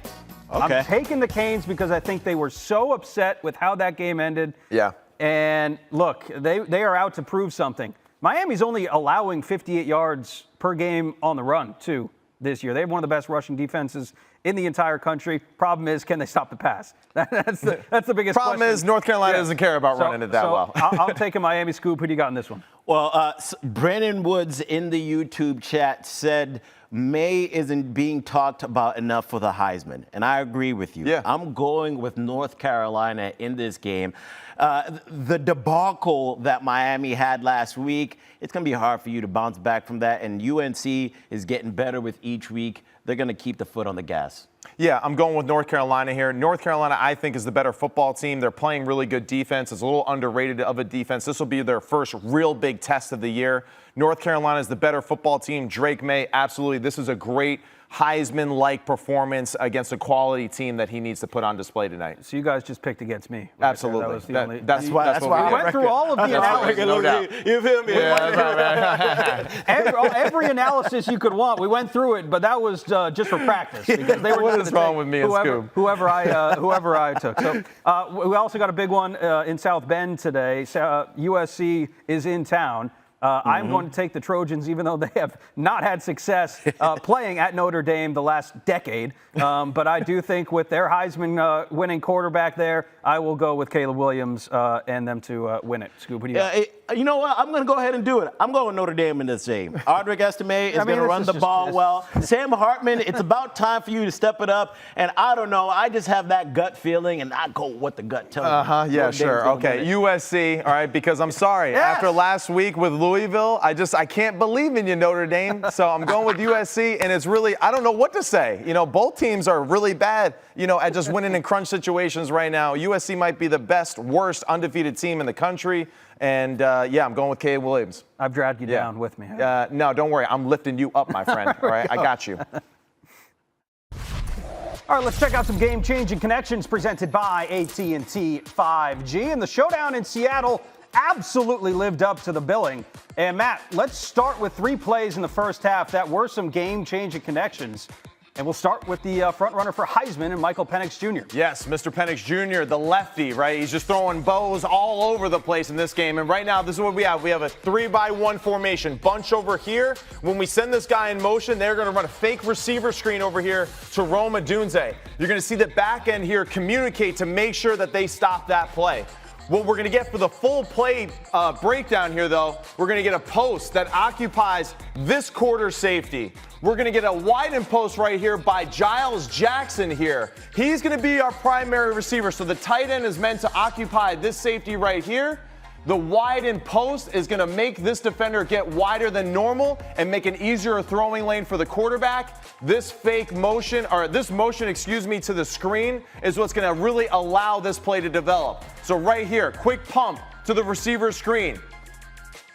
Okay. I'm taking the Canes because I think they were so upset with how that game ended. Yeah. And look, they are out to prove something. Miami's only allowing 58 yards per game on the run, too, this year. They have one of the best rushing defenses in the entire country. Problem is, can they stop the pass? That's the biggest Problem question. is, North Carolina doesn't care about running it that well. I'll take a Miami scoop. Who do you got in this one? Well, Brandon Woods in the YouTube chat said May isn't being talked about enough for the Heisman, and I agree with you. Yeah. I'm going with North Carolina in this game. The debacle that Miami had last week, it's going to be hard for you to bounce back from that, and UNC is getting better with each week. They're going to keep the foot on the gas. Yeah, I'm going with North Carolina here. North Carolina, I think, is the better football team. They're playing really good defense. It's a little underrated of a defense. This will be their first real big test of the year. North Carolina is the better football team. Drake May, absolutely. This is a great Heisman-like performance against a quality team that he needs to put on display tonight. So you guys just picked against me. Right? Absolutely. That was the only, that's why we went through all of the analysis. No doubt. You feel me? Every analysis you could want, we went through it, but that was just for practice because they were What just is gonna wrong take with me and Scoob? whoever I took. So we also got a big one in South Bend today. USC is in town. I'm going to take the Trojans, even though they have not had success playing at Notre Dame the last decade. But I do think with their Heisman winning quarterback there, I will go with Caleb Williams and them to win it. Scoop, what do you got? You know what? I'm going to go ahead and do it. I'm going Notre Dame in this game. Audric Estime is going to run the ball well. Sam Hartman, it's about time for you to step it up. And I don't know. I just have that gut feeling, and I go what the gut tells me. Yeah, sure. Okay, USC, all right, because I'm sorry. Yes. After last week with Louisville, I can't believe in you, Notre Dame. So I'm going with USC, and it's really, I don't know what to say. You know, both teams are really bad, you know, at just winning in crunch situations right now. USC might be the worst undefeated team in the country. And, yeah, I'm going with Caleb Williams. I've dragged you down with me. No, don't worry. I'm lifting you up, my friend. All right, I got you. All right, let's check out some game-changing connections presented by AT&T 5G. And the showdown in Seattle absolutely lived up to the billing. And, Matt, let's start with 3 plays in the first half that were some game-changing connections. And we'll start with the front runner for Heisman and Michael Penix Jr. Yes, Mr. Penix Jr., the lefty, right? He's just throwing bows all over the place in this game. And right now, this is what we have. We have a 3-by-1 formation. Bunch over here. When we send this guy in motion, they're going to run a fake receiver screen over here to Rome Odunze. You're going to see the back end here communicate to make sure that they stop that play. What we're going to get for the full play breakdown here, though, we're going to get a post that occupies this quarter safety. We're going to get a widen post right here by Giles Jackson here. He's going to be our primary receiver. So the tight end is meant to occupy this safety right here. The widen post is going to make this defender get wider than normal and make an easier throwing lane for the quarterback. This motion to the screen is what's going to really allow this play to develop. So right here, quick pump to the receiver screen.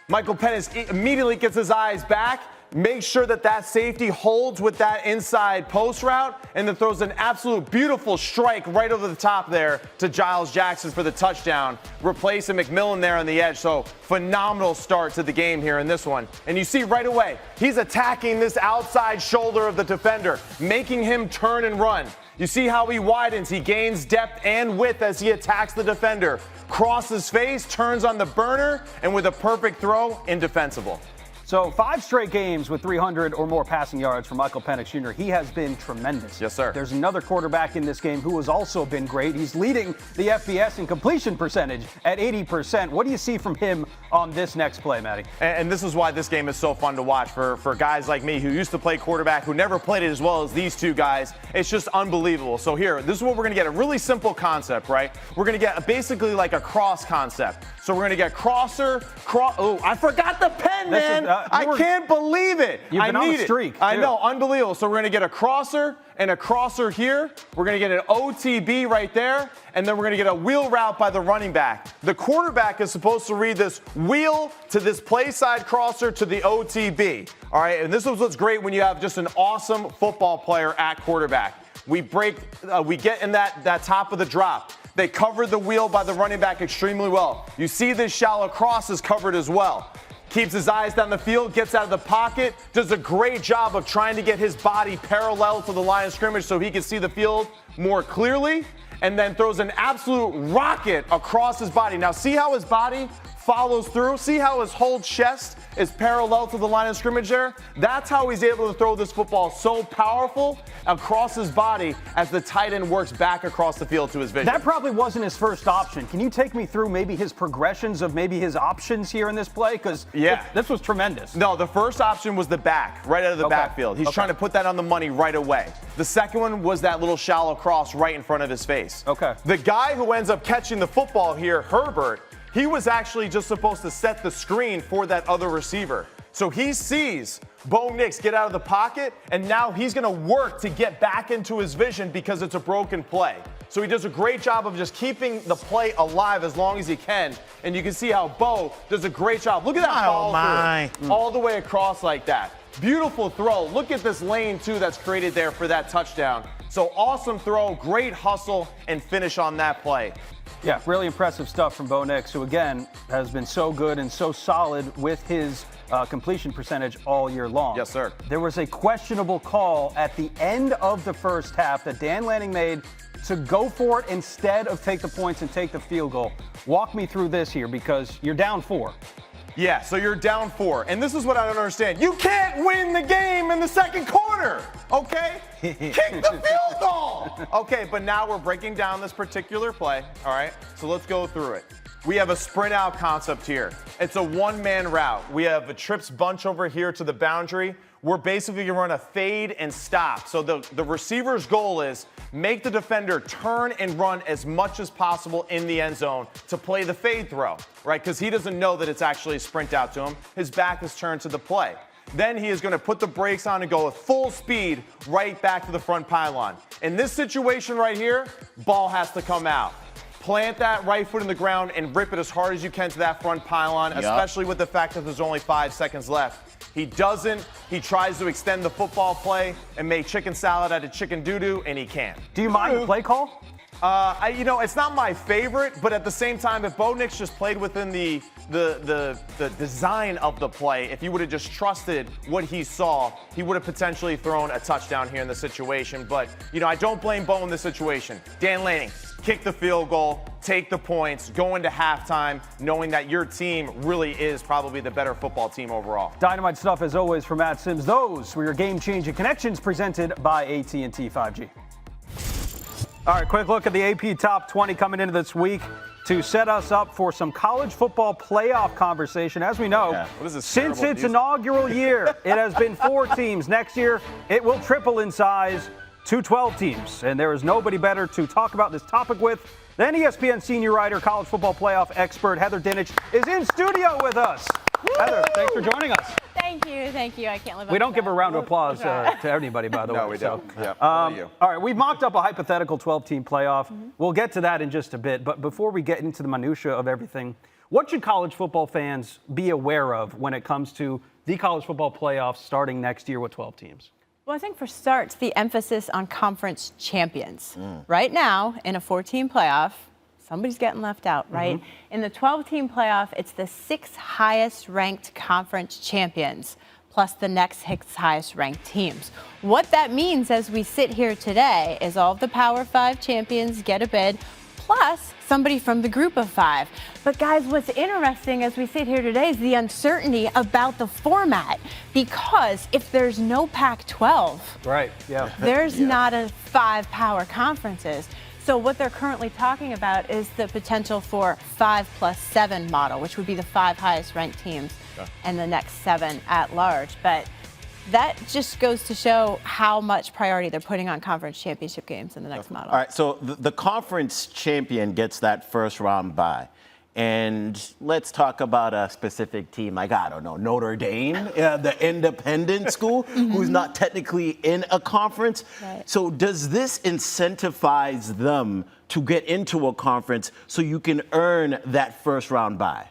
Michael Penix immediately gets his eyes back, makes sure that safety holds with that inside post route, and then throws an absolute beautiful strike right over the top there to Giles Jackson for the touchdown, replacing McMillan there on the edge. So phenomenal start to the game here in this one. And you see right away, he's attacking this outside shoulder of the defender, making him turn and run. You see how he widens, he gains depth and width as he attacks the defender. Crosses face, turns on the burner, and with a perfect throw, indefensible. So 5 straight games with 300 or more passing yards for Michael Penix Jr. He has been tremendous. Yes, sir. There's another quarterback in this game who has also been great. He's leading the FBS in completion percentage at 80%. What do you see from him on this next play, Matty? And this is why this game is so fun to watch for guys like me who used to play quarterback, who never played it as well as these two guys. It's just unbelievable. So here, this is what we're going to get, a really simple concept, right? We're going to get basically like a cross concept. So we're going to get crosser, oh, I forgot the pen, man. I can't believe it. You've been on a streak. I know, unbelievable. So we're going to get a crosser and a crosser here. We're going to get an OTB right there, and then we're going to get a wheel route by the running back. The quarterback is supposed to read this wheel to this play side crosser to the OTB. All right, and this is what's great when you have just an awesome football player at quarterback. We get in that top of the drop. They covered the wheel by the running back extremely well. You see this shallow cross is covered as well. Keeps his eyes down the field, gets out of the pocket, does a great job of trying to get his body parallel to the line of scrimmage so he can see the field more clearly, and then throws an absolute rocket across his body. Now see how his body follows through? See how his whole chest is parallel to the line of scrimmage there? That's how he's able to throw this football so powerful across his body as the tight end works back across the field to his vision. That probably wasn't his first option. Can you take me through maybe his progressions of maybe his options here in this play? Because this was tremendous. No, the first option was the back, right out of the backfield. He's trying to put that on the money right away. The second one was that little shallow cross right in front of his face. The guy who ends up catching the football here, Herbert, he was actually just supposed to set the screen for that other receiver. So he sees Bo Nix get out of the pocket, and now he's going to work to get back into his vision because it's a broken play. So he does a great job of just keeping the play alive as long as he can. And you can see how Bo does a great job. Look at that ball all the way across like that. Beautiful throw. Look at this lane, too, that's created there for that touchdown. So awesome throw, great hustle, and finish on that play. Yeah, really impressive stuff from Bo Nix, who, again, has been so good and so solid with his completion percentage all year long. Yes, sir. There was a questionable call at the end of the first half that Dan Lanning made to go for it instead of take the points and take the field goal. Walk me through this here because you're down 4. Yeah, so you're down 4. And this is what I don't understand. You can't win the game in the second quarter, okay? Kick the field goal! Okay, but now we're breaking down this particular play, all right? So let's go through it. We have a sprint out concept here. It's a one-man route. We have a trips bunch over here to the boundary. We're basically going to run a fade and stop. So the receiver's goal is make the defender turn and run as much as possible in the end zone to play the fade throw, right? Because he doesn't know that it's actually a sprint out to him. His back is turned to the play. Then he is going to put the brakes on and go with full speed right back to the front pylon. In this situation right here, ball has to come out. Plant that right foot in the ground and rip it as hard as you can to that front pylon, especially with the fact that there's only 5 seconds left. He doesn't. He tries to extend the football play and make chicken salad out of chicken doo-doo, and he can't. Do you mind the play call? It's not my favorite, but at the same time, if Bo Nix just played within the design of the play, if he would have just trusted what he saw, he would have potentially thrown a touchdown here in the situation. But, I don't blame Bo in this situation. Dan Lanning, kick the field goal, take the points, go into halftime, knowing that your team really is probably the better football team overall. Dynamite stuff, as always, from Matt Sims. Those were your game-changing connections presented by AT&T 5G. All right, quick look at the AP Top 20 coming into this week to set us up for some college football playoff conversation. As we know, since its inaugural year, it has been 4 teams. Next year, it will triple in size to 12 teams. And there is nobody better to talk about this topic with than ESPN senior writer, college football playoff expert Heather Dinich is in studio with us. Woo! Heather, thanks for joining us. Thank you. I can't live up We don't to give that. a round of applause to anybody, by the way. No, we don't. Yeah. All right, we've mocked up a hypothetical 12-team playoff. We'll get to that in just a bit. But before we get into the minutia of everything, what should college football fans be aware of when it comes to the college football playoffs starting next year with 12 teams? Well, I think for starts, the emphasis on conference champions. Right now, in a 4-team playoff, somebody's getting left out, right? In the 12-team playoff, it's the 6 highest-ranked conference champions plus the next 6 highest-ranked teams. What that means as we sit here today is all of the Power 5 champions get a bid, plus somebody from the group of 5. But guys, what's interesting as we sit here today is the uncertainty about the format, because if there's no Pac-12, Right, yeah. there's not a 5 power conferences. So what they're currently talking about is the potential for 5+7 model, which would be the 5 highest ranked teams and the next 7 at large. But that just goes to show how much priority they're putting on conference championship games in the next model. All right, so the conference champion gets that first round bye. And let's talk about a specific team, like, I don't know, Notre Dame, the independent school, who's not technically in a conference. Right. So does this incentivize them to get into a conference so you can earn that first round bye?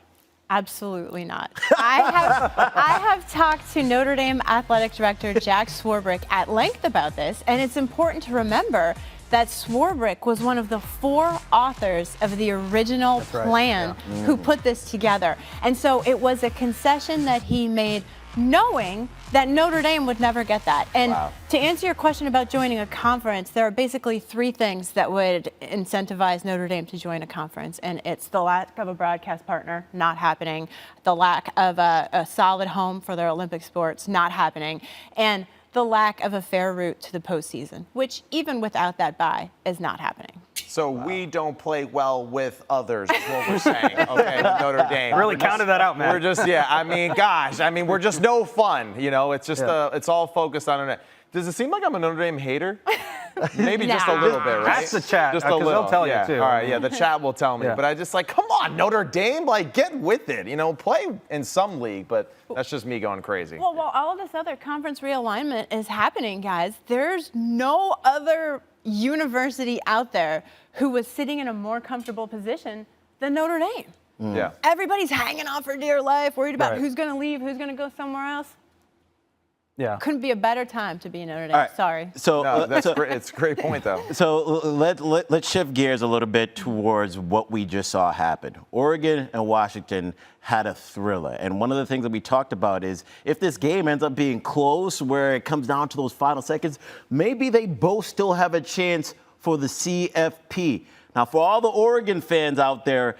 Absolutely not. I have talked to Notre Dame athletic director Jack Swarbrick at length about this, and it's important to remember that Swarbrick was one of the 4 authors of the original plan who put this together. And so it was a concession that he made knowing that Notre Dame would never get that. And to answer your question about joining a conference, there are basically 3 things that would incentivize Notre Dame to join a conference. And it's the lack of a broadcast partner, not happening, the lack of a solid home for their Olympic sports, not happening, and the lack of a fair route to the postseason, which even without that bye is not happening. So we don't play well with others, is what we're saying, okay, with Notre Dame. Really counted that out, man. We're just, we're just no fun, it's just, it's all focused on it. Does it seem like I'm a Notre Dame hater? Maybe just a little bit, right? That's the chat, Just a 'cause little. they'll tell you, yeah. too. All right, the chat will tell me. Yeah. But I just come on, Notre Dame, get with it. Play in some league, but that's just me going crazy. Well, while all of this other conference realignment is happening, guys, there's no other university out there who was sitting in a more comfortable position than Notre Dame. Yeah. Everybody's hanging on for dear life, worried about Right. who's going to leave, who's going to go somewhere else. Yeah. Couldn't be a better time to be in Notre Dame. All right. Sorry. So No, that's great. It's a great point, though. So let's shift gears a little bit towards what we just saw happen. Oregon and Washington had a thriller. And one of the things that we talked about is if this game ends up being close, where it comes down to those final seconds, maybe they both still have a chance for the CFP. Now, for all the Oregon fans out there,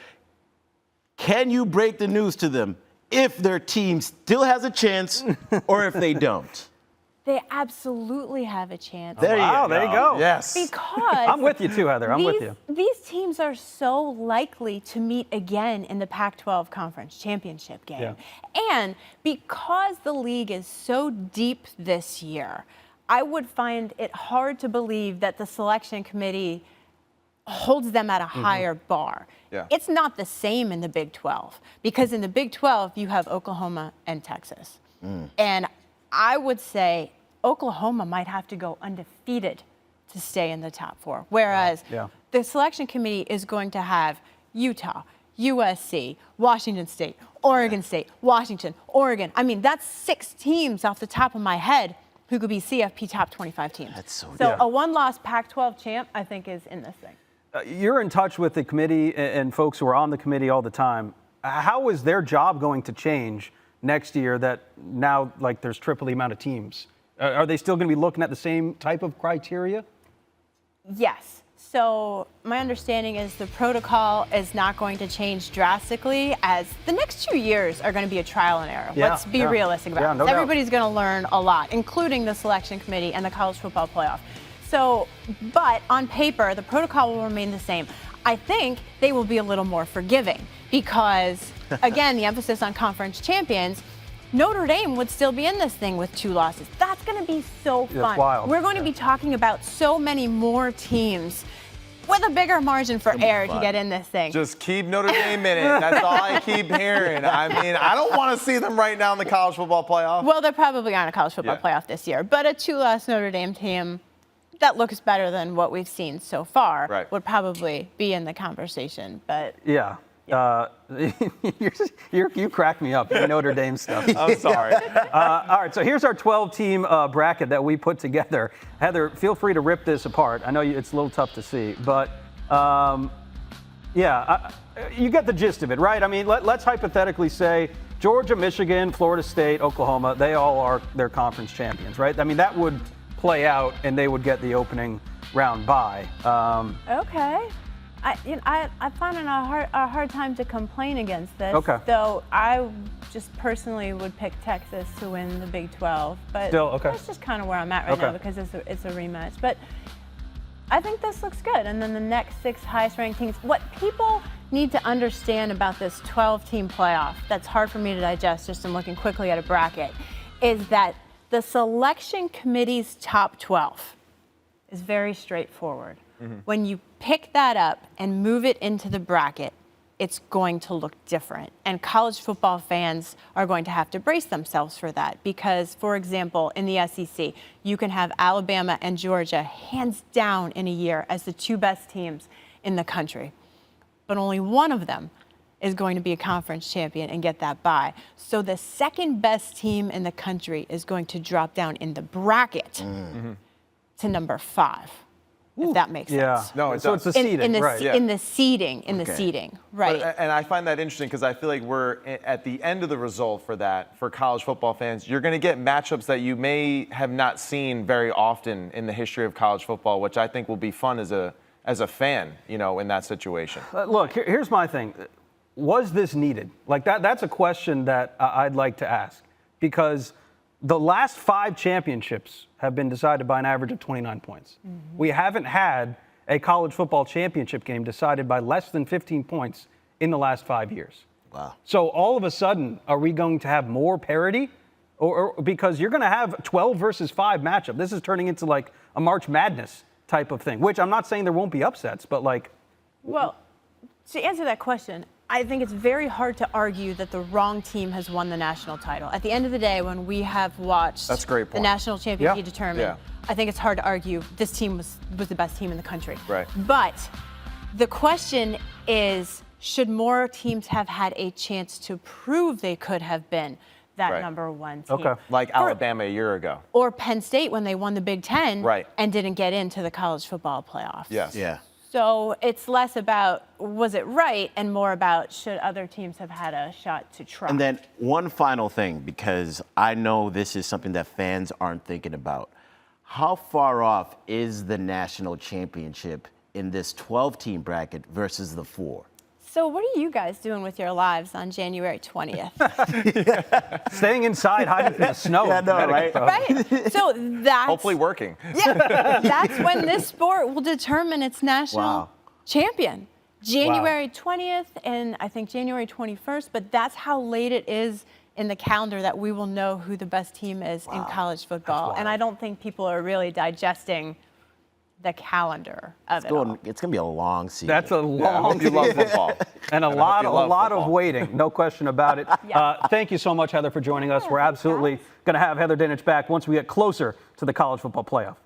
can you break the news to them if their team still has a chance or if they don't? They absolutely have a chance. There you go. Yes. Because I'm with you too, Heather. I'm with you. These teams are so likely to meet again in the Pac-12 Conference Championship game. And because the league is so deep this year, I would find it hard to believe that the selection committee holds them at a higher bar. Yeah. It's not the same in the Big 12, because in the Big 12, you have Oklahoma and Texas. And I would say Oklahoma might have to go undefeated to stay in the top 4, whereas the selection committee is going to have Utah, USC, Washington State, Oregon State, Washington, Oregon. I mean, that's 6 teams off the top of my head who could be CFP top 25 teams. That's so a one-loss Pac-12 champ, I think, is in this thing. You're in touch with the committee and folks who are on the committee all the time. How is their job going to change next year that now, like, there's triple the amount of teams? Are they still going to be looking at the same type of criteria? Yes. So my understanding is the protocol is not going to change drastically, as the next 2 years are going to be a trial and error. Yeah, Let's be realistic about it. No doubt. Everybody's going to learn a lot, including the selection committee and the college football playoff. So, but on paper, the protocol will remain the same. I think they will be a little more forgiving because, again, the emphasis on conference champions, Notre Dame would still be in this thing with 2 losses. That's going to be so fun. That's wild. We're going to be talking about so many more teams with a bigger margin for error to get in this thing. Just keep Notre Dame in it. That's all I keep hearing. I mean, I don't want to see them right now in the college football playoff. Well, they're probably on a college football playoff this year, but a 2-loss Notre Dame team that looks better than what we've seen so far would probably be in the conversation. But yeah. You crack me up, you Notre Dame stuff. I'm sorry. All right, so here's our 12-team bracket that we put together. Heather, feel free to rip this apart. I know it's a little tough to see, but you get the gist of it, right? I mean, let's hypothetically say Georgia, Michigan, Florida State, Oklahoma, they all are their conference champions, right? I mean, that would play out, and they would get the opening round bye. okay. I find it a hard time to complain against this. Okay. Though I just personally would pick Texas to win the Big 12. But that's just kind of where I'm at right now because it's a rematch. But I think this looks good. And then the next 6 highest ranked teams. What people need to understand about this 12-team playoff that's hard for me to digest just in looking quickly at a bracket is that the selection committee's top 12 is very straightforward. Mm-hmm. When you pick that up and move it into the bracket, it's going to look different. And college football fans are going to have to brace themselves for that because, for example, in the SEC, you can have Alabama and Georgia hands down in a year as the 2 best teams in the country. But only one of them is going to be a conference champion and get that bye. So the second best team in the country is going to drop down in the bracket to number 5. If that makes sense. No, it so does. it's the seeding, right? In the seeding, right. But, and I find that interesting because I feel like we're at the end of the result for that, for college football fans. You're going to get matchups that you may have not seen very often in the history of college football, which I think will be fun as a fan, you know, in that situation. Look, here's my thing. Was this needed? Like that's a question that I'd like to ask because the last 5 championships have been decided by an average of 29 points. Mm-hmm. We haven't had a college football championship game decided by less than 15 points in the last 5 years. Wow. So all of a sudden, are we going to have more parity? Or because you're going to have 12 versus 5 matchup. This is turning into like a March Madness type of thing, which I'm not saying there won't be upsets, but like. Well, to answer that question, I think it's very hard to argue that the wrong team has won the national title. At the end of the day, when we have watched the national champion be determined, I think it's hard to argue this team was the best team in the country. Right. But the question is, should more teams have had a chance to prove they could have been that number 1 team? Okay. Like Alabama a year ago. Or Penn State when they won the Big Ten and didn't get into the college football playoffs. Yes. Yeah. So it's less about was it right and more about should other teams have had a shot to try. And then one final thing, because I know this is something that fans aren't thinking about. How far off is the national championship in this 12-team bracket versus the 4? So what are you guys doing with your lives on January 20th? Staying inside, hiding from the snow. Yeah, no, right? Right? So that's hopefully working. Yeah, that's when this sport will determine its national champion. January 20th and I think January 21st, but that's how late it is in the calendar that we will know who the best team is in college football. And I don't think people are really digesting the calendar of it all. It's going to be a long season. That's a long You love football. and a lot of waiting, no question about it. Thank you so much, Heather, for joining us. We're absolutely going to have Heather Dinich back once we get closer to the college football playoff.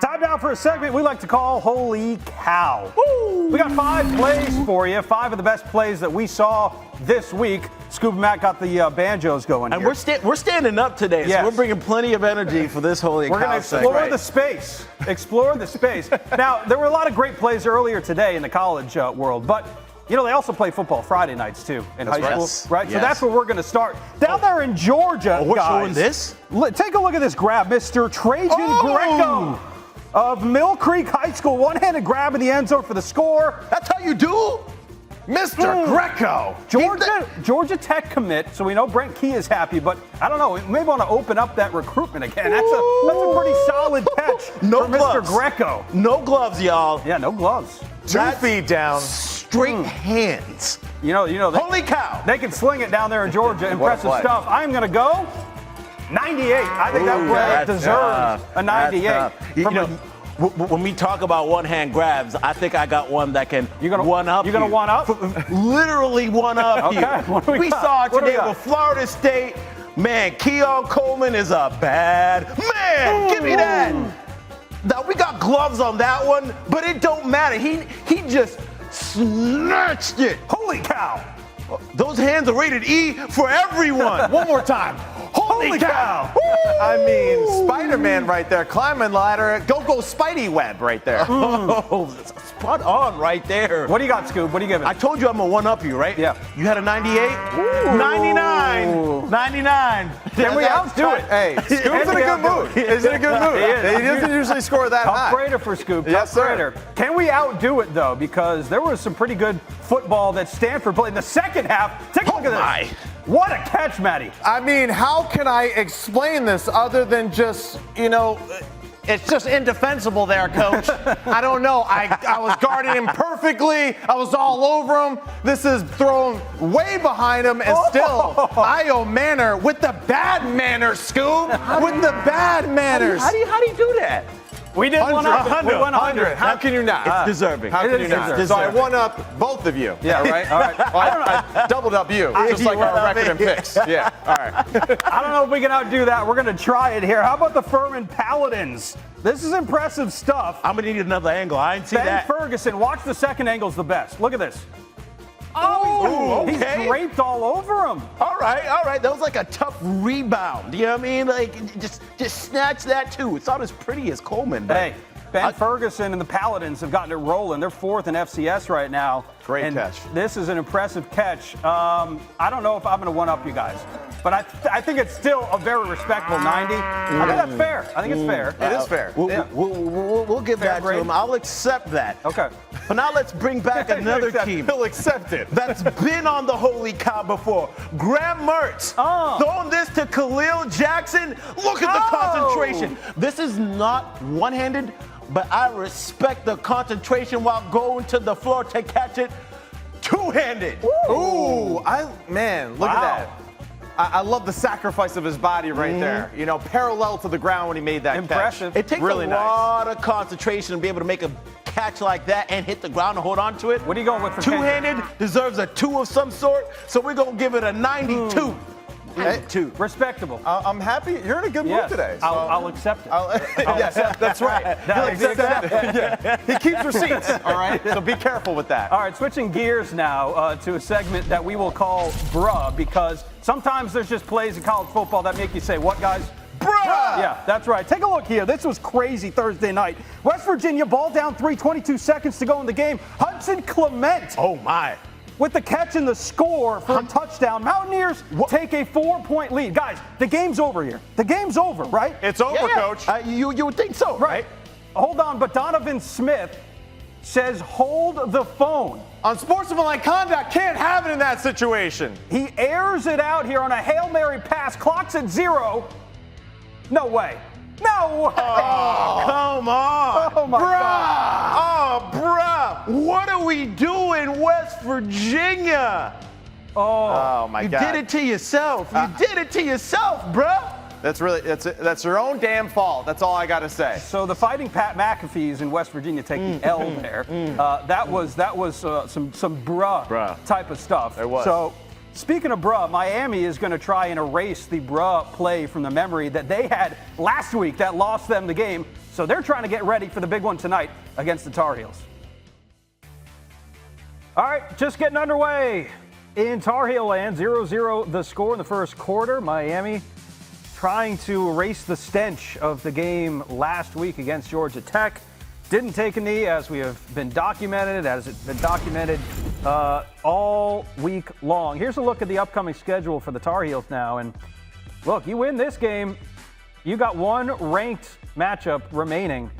Time now for a segment we like to call Holy Cow. Woo! We got 5 plays for you, 5 of the best plays that we saw this week. Scuba Matt got the banjos going And here. we're standing up today, Yes. so we're bringing plenty of energy for this holy We're going to cow explore segment. the space. Explore the space. Now, there were a lot of great plays earlier today in the college world, but they also play football Friday nights too in high school, Yes. right? So Yes. that's where we're going to start. Down there in Georgia, we're guys. showing this? Take a look at this grab, Mr. Trajan Greco of Mill Creek High School. One-handed grab in the end zone for the score. That's how you do? Mr. Greco. Georgia Tech commit, so we know Brent Key is happy, but I don't know, we may want to open up that recruitment again. That's a pretty solid catch for Mr. Greco. No gloves, y'all. Yeah, no gloves. 2 feet down. Straight hands. You know, Holy cow. they can sling it down there in Georgia. Impressive play. stuff. I'm going to go 98. I think that grab deserves a 98. When we talk about one-hand grabs, I think I got one that can one-up you. You going to one-up? Literally one-up Okay, you. what do we got? Saw it What do we today got? with Florida State. Man, Keon Coleman is a bad man. Give me that. Now, we got gloves on that one, but it don't matter. He just snatched it. Holy cow. Those hands are rated E for everyone. One more time. Holy cow. I mean, Spider-Man right there, climbing ladder. Go Spidey web right there. Oh, spot on right there. What do you got, Scoob? What do you give it? I told you I'm going to one-up you, right? Yeah. You had a 98? 99. 99. Can we outdo it? Hey, Scoob's in a good mood. He's in a good mood. He is. He doesn't usually score that high. Tough grader for Scoop. Yes, Tough sir. grader. Can we outdo it, though? Because there was some pretty good football that Stanford played in the second half. Take a look at this. What a catch, Matty. I mean, how can I explain this other than just, it's just indefensible there, Coach. I don't know. I was guarding him perfectly. I was all over him. This is thrown way behind him, and still, Io Manor with the bad manners, Scoob. With the bad manners. How do you do that? We did 100. We won 100. How can you not? It's deserving. How can you not? deserving. So I won up both of you. Yeah, right. All right. I doubled up you, just like our record in picks. Yeah. All right. I don't know if we can outdo that. We're going to try it here. How about the Furman Paladins? This is impressive stuff. I'm going to need another angle. I didn't see Ben that. Ferguson, watch the second angle's the best. Look at this. Oh, He's draped all over him. All right. That was like a tough rebound. You know what I mean? Like, just snatch that, too. It's not as pretty as Coleman. But Hey, Ben Ferguson and the Paladins have gotten it rolling. They're fourth in FCS right now. Great catch. This is an impressive catch. I don't know if I'm going to one-up you guys, but I think it's still a very respectable 90. I think that's fair. I think it's fair. It is fair. We'll give Fair that grade. to him. I'll accept that. Okay. But now let's bring back another team He'll accept it. that's been on the holy cow before. Graham Mertz throwing this to Khalil Jackson. Look at the concentration. This is not one-handed, but I respect the concentration while going to the floor to catch it two-handed. Ooh, look at that. I love the sacrifice of his body right there. Parallel to the ground when he made that Impressive. catch. It takes really a nice. lot of concentration to be able to make a catch like that and hit the ground and hold on to it. What are you going with for Two-handed deserves a 2 of some sort, so we're going to give it a 92. 92. Respectable. I'm happy. You're in a good mood Yes. today. So I'll accept it. yes, that's right. I'll He'll accept accept that. Yeah. He keeps receipts, all right? So be careful with that. All right, switching gears now to a segment that we will call Bruh, because sometimes there's just plays in college football that make you say, what, guys? Bruh! Yeah, that's right. Take a look here. This was crazy Thursday night. West Virginia ball down 22 seconds to go in the game. Hudson Clement. Oh, my. With the catch and the score for a touchdown. Mountaineers take a 4-point lead. Guys, the game's over here. The game's over, right? It's over, Coach. You would think so, right? Hold on, but Donovan Smith says hold the phone. Unsportsmanlike conduct, can't have it in that situation. He airs it out here on a Hail Mary pass. Clock's at 0. No way. No way. Oh, come on. Oh, my God. Oh, bruh. What are we doing, West Virginia? Oh my You God. did it to yourself. You did it to yourself, bruh. That's your own damn fault. That's all I got to say. So the Fighting Pat McAfees in West Virginia take the L there. That was some bruh type of stuff. It was. So speaking of bruh, Miami is going to try and erase the bruh play from the memory that they had last week that lost them the game. So they're trying to get ready for the big one tonight against the Tar Heels. All right, just getting underway. In Tar Heel land, 0-0 the score in the first quarter. Miami trying to erase the stench of the game last week against Georgia Tech. Didn't take a knee, as we have been documented, as it's been documented all week long. Here's a look at the upcoming schedule for the Tar Heels now. And look, you win this game, you got one ranked matchup remaining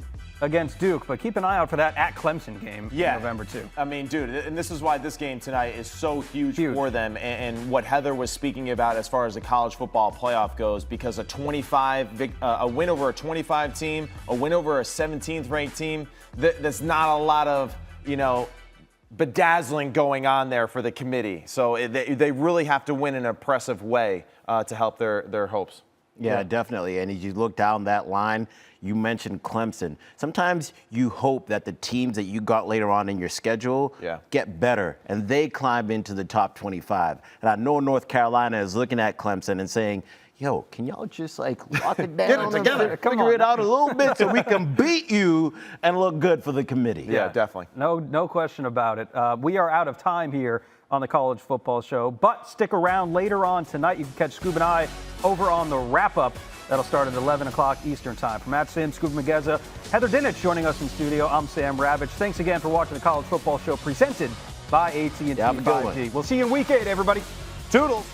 against Duke, but keep an eye out for that at Clemson game in November 2. I mean, dude, and this is why this game tonight is so huge. For them, and what Heather was speaking about as far as the college football playoff goes, because a win over a 25 team, a win over a 17th ranked team, there's not a lot of, bedazzling going on there for the committee. So they really have to win in an impressive way to help their hopes. Yeah, definitely. And as you look down that line, you mentioned Clemson. Sometimes you hope that the teams that you got later on in your schedule get better and they climb into the top 25. And I know North Carolina is looking at Clemson and saying, yo, can y'all just lock it down and figure it out a little bit so we can beat you and look good for the committee? Yeah, definitely. No question about it. We are out of time here on the College Football Show, but stick around later on tonight. You can catch Skubie and I over on the wrap-up. That'll start at 11 o'clock Eastern Time. From Matt Sims, Skubie Mageza, Heather Dinich joining us in studio. I'm Sam Ravech. Thanks again for watching the College Football Show presented by AT&T 5G. We'll see you in Week 8, everybody. Toodles.